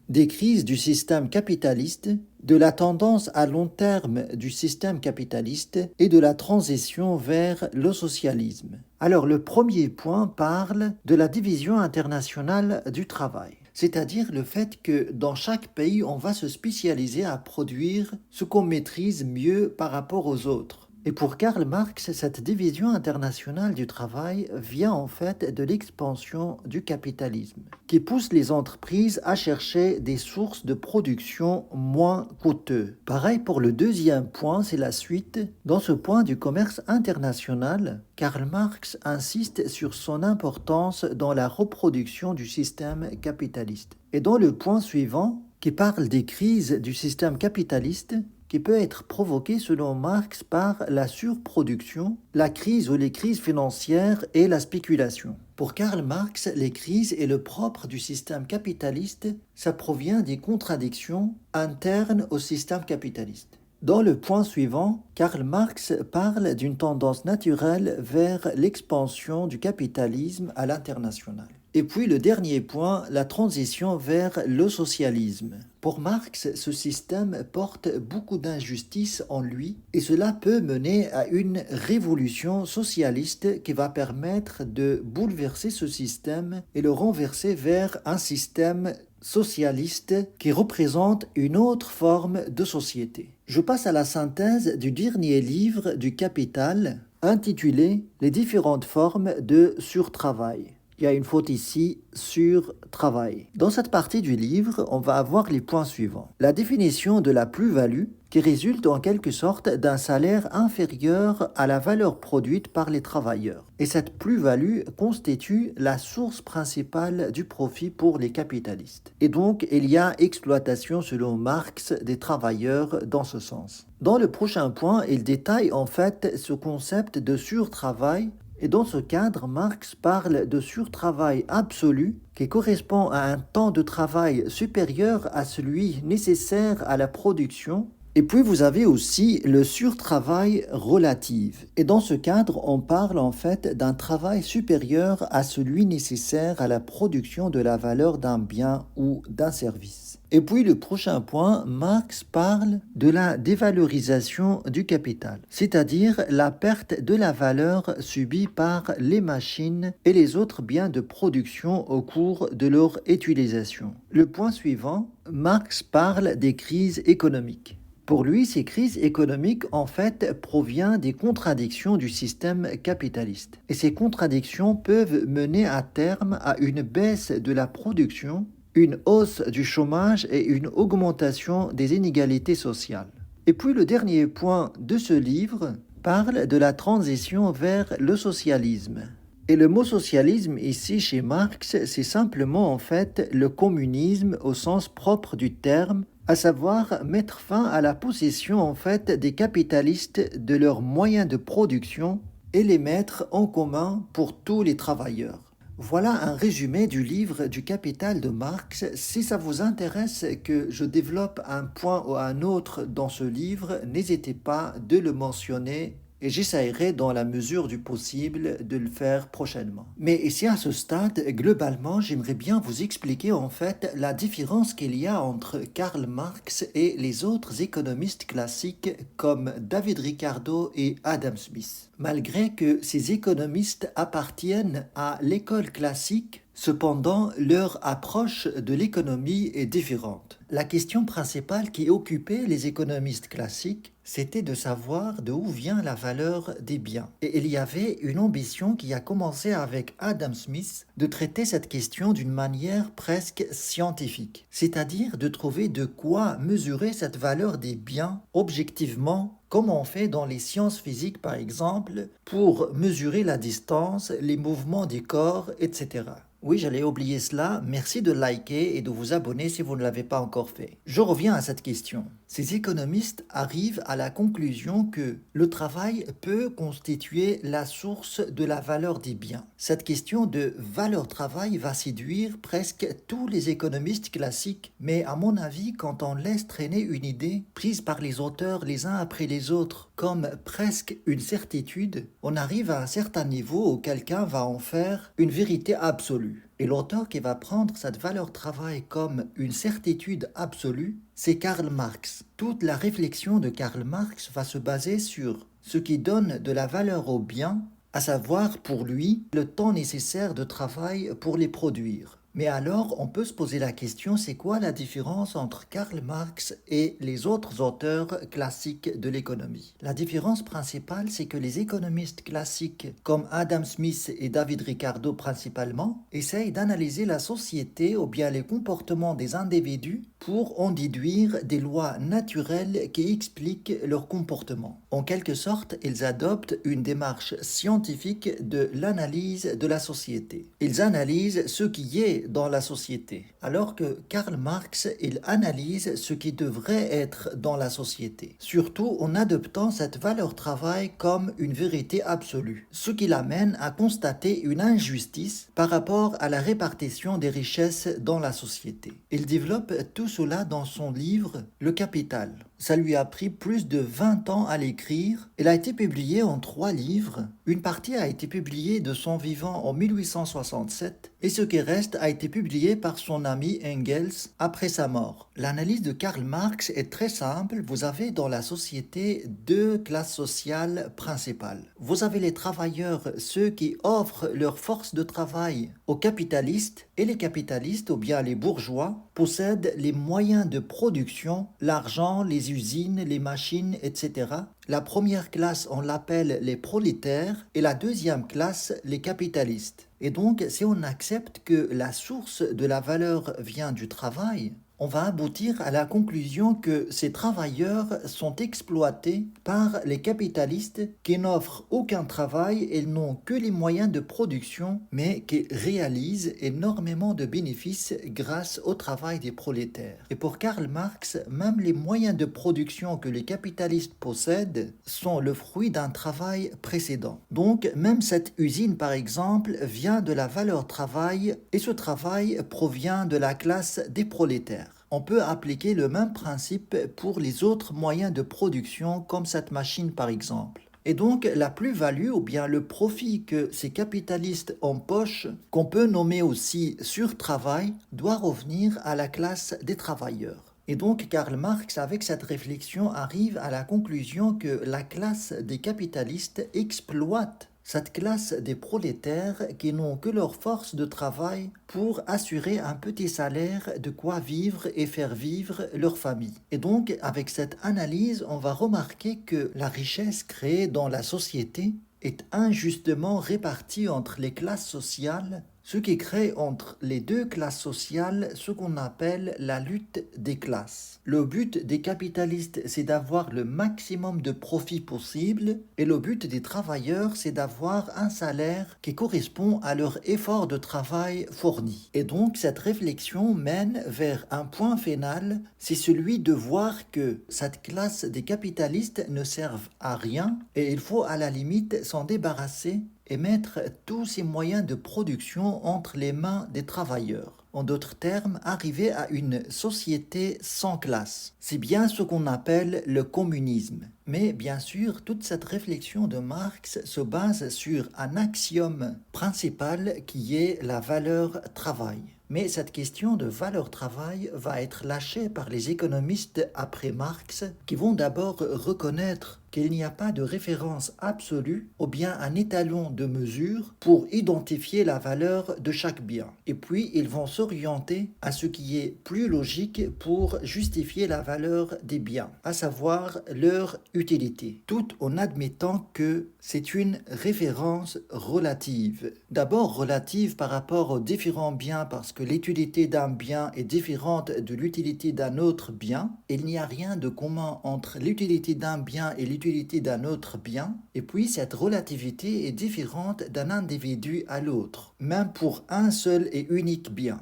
des crises du système capitaliste, de la tendance à long terme du système capitaliste et de la transition vers le socialisme. Alors le premier point parle de la division internationale du travail, c'est-à-dire le fait que dans chaque pays, on va se spécialiser à produire ce qu'on maîtrise mieux par rapport aux autres. Et pour Karl Marx, cette division internationale du travail vient en fait de l'expansion du capitalisme, qui pousse les entreprises à chercher des sources de production moins coûteuses. Pareil pour le deuxième point, c'est la suite. Dans ce point du commerce international, Karl Marx insiste sur son importance dans la reproduction du système capitaliste. Et dans le point suivant, qui parle des crises du système capitaliste, qui peut être provoquée selon Marx par la surproduction, la crise ou les crises financières et la spéculation. Pour Karl Marx, les crises et le propre du système capitaliste, ça provient des contradictions internes au système capitaliste. Dans le point suivant, Karl Marx parle d'une tendance naturelle vers l'expansion du capitalisme à l'international. Et puis le dernier point, la transition vers le socialisme. Pour Marx, ce système porte beaucoup d'injustices en lui et cela peut mener à une révolution socialiste qui va permettre de bouleverser ce système et le renverser vers un système socialiste qui représente une autre forme de société. Je passe à la synthèse du dernier livre du Capital intitulé Les différentes formes de surtravail. Il y a une faute ici, sur travail. Dans cette partie du livre, on va avoir les points suivants. La définition de la plus-value, qui résulte en quelque sorte d'un salaire inférieur à la valeur produite par les travailleurs. Et cette plus-value constitue la source principale du profit pour les capitalistes. Et donc, il y a exploitation selon Marx des travailleurs dans ce sens. Dans le prochain point, il détaille en fait ce concept de surtravail. Et dans ce cadre, Marx parle de surtravail absolu qui correspond à un temps de travail supérieur à celui nécessaire à la production. Et puis vous avez aussi le surtravail relatif. Et dans ce cadre, on parle en fait d'un travail supérieur à celui nécessaire à la production de la valeur d'un bien ou d'un service. Et puis le prochain point, Marx parle de la dévalorisation du capital, c'est-à-dire la perte de la valeur subie par les machines et les autres biens de production au cours de leur utilisation. Le point suivant, Marx parle des crises économiques. Pour lui, ces crises économiques, en fait, proviennent des contradictions du système capitaliste. Et ces contradictions peuvent mener à terme à une baisse de la production, une hausse du chômage et une augmentation des inégalités sociales. Et puis le dernier point de ce livre parle de la transition vers le socialisme. Et le mot socialisme ici chez Marx, c'est simplement en fait le communisme au sens propre du terme, à savoir mettre fin à la possession en fait des capitalistes de leurs moyens de production et les mettre en commun pour tous les travailleurs. Voilà un résumé du livre du Capital de Marx. Si ça vous intéresse que je développe un point ou un autre dans ce livre, n'hésitez pas de le mentionner et j'essaierai dans la mesure du possible de le faire prochainement. Mais ici à ce stade, globalement, j'aimerais bien vous expliquer en fait la différence qu'il y a entre Karl Marx et les autres économistes classiques comme David Ricardo et Adam Smith. Malgré que ces économistes appartiennent à l'école classique, cependant, leur approche de l'économie est différente. La question principale qui occupait les économistes classiques, c'était de savoir d'où vient la valeur des biens. Et il y avait une ambition qui a commencé avec Adam Smith de traiter cette question d'une manière presque scientifique, c'est-à-dire de trouver de quoi mesurer cette valeur des biens objectivement comme on fait dans les sciences physiques par exemple, pour mesurer la distance, les mouvements du corps, etc. Oui, j'allais oublier cela. Merci de liker et de vous abonner si vous ne l'avez pas encore fait. Je reviens à cette question. Ces économistes arrivent à la conclusion que le travail peut constituer la source de la valeur des biens. Cette question de valeur-travail va séduire presque tous les économistes classiques, mais à mon avis, quand on laisse traîner une idée prise par les auteurs les uns après les autres comme presque une certitude, on arrive à un certain niveau où quelqu'un va en faire une vérité absolue. Et l'auteur qui va prendre cette valeur travail comme une certitude absolue, c'est Karl Marx. Toute la réflexion de Karl Marx va se baser sur ce qui donne de la valeur aux biens, à savoir pour lui le temps nécessaire de travail pour les produire. Mais alors, on peut se poser la question, c'est quoi la différence entre Karl Marx et les autres auteurs classiques de l'économie? La différence principale, c'est que les économistes classiques, comme Adam Smith et David Ricardo principalement, essayent d'analyser la société ou bien les comportements des individus pour en déduire des lois naturelles qui expliquent leur comportement. En quelque sorte, ils adoptent une démarche scientifique de l'analyse de la société. Ils analysent ce qui est dans la société, alors que Karl Marx, il analyse ce qui devrait être dans la société, surtout en adoptant cette valeur travail comme une vérité absolue, ce qui l'amène à constater une injustice par rapport à la répartition des richesses dans la société. Il développe tout cela dans son livre Le Capital. Ça lui a pris plus de 20 ans à l'écrire. Il a été publié en 3 livres. Une partie a été publiée de son vivant en 1867 et ce qui reste a été publié par son ami Engels après sa mort. L'analyse de Karl Marx est très simple. Vous avez dans la société 2 classes sociales principales. Vous avez les travailleurs, ceux qui offrent leur force de travail aux capitalistes, et les capitalistes, ou bien les bourgeois, possèdent les moyens de production, l'argent, les usines, les machines, etc. La première classe, on l'appelle les prolétaires, et la deuxième classe, les capitalistes. Et donc, si on accepte que la source de la valeur vient du travail, on va aboutir à la conclusion que ces travailleurs sont exploités par les capitalistes qui n'offrent aucun travail et n'ont que les moyens de production, mais qui réalisent énormément de bénéfices grâce au travail des prolétaires. Et pour Karl Marx, même les moyens de production que les capitalistes possèdent sont le fruit d'un travail précédent. Donc, même cette usine, par exemple, vient de la valeur travail et ce travail provient de la classe des prolétaires. On peut appliquer le même principe pour les autres moyens de production comme cette machine par exemple. Et donc la plus-value ou bien le profit que ces capitalistes empochent, qu'on peut nommer aussi surtravail, doit revenir à la classe des travailleurs. Et donc Karl Marx, avec cette réflexion, arrive à la conclusion que la classe des capitalistes exploite cette classe des prolétaires qui n'ont que leur force de travail pour assurer un petit salaire de quoi vivre et faire vivre leur famille. Et donc, avec cette analyse, on va remarquer que la richesse créée dans la société est injustement répartie entre les classes sociales, ce qui crée entre les 2 classes sociales ce qu'on appelle la lutte des classes. Le but des capitalistes, c'est d'avoir le maximum de profit possible et le but des travailleurs, c'est d'avoir un salaire qui correspond à leur effort de travail fourni. Et donc, cette réflexion mène vers un point final, c'est celui de voir que cette classe des capitalistes ne servent à rien et il faut à la limite s'en débarrasser et mettre tous ces moyens de production entre les mains des travailleurs. En d'autres termes, arriver à une société sans classe. C'est bien ce qu'on appelle le communisme. Mais bien sûr, toute cette réflexion de Marx se base sur un axiome principal qui est la valeur travail. Mais cette question de valeur travail va être lâchée par les économistes après Marx qui vont d'abord reconnaître qu'il n'y a pas de référence absolue ou bien un étalon de mesure pour identifier la valeur de chaque bien. Et puis, ils vont s'orienter à ce qui est plus logique pour justifier la valeur des biens, à savoir leur utilité, tout en admettant que c'est une référence relative. D'abord relative par rapport aux différents biens parce que l'utilité d'un bien est différente de l'utilité d'un autre bien. Il n'y a rien de commun entre l'utilité d'un bien et l'utilité d'un autre bien. Et puis cette relativité est différente d'un individu à l'autre, même pour un seul et unique bien.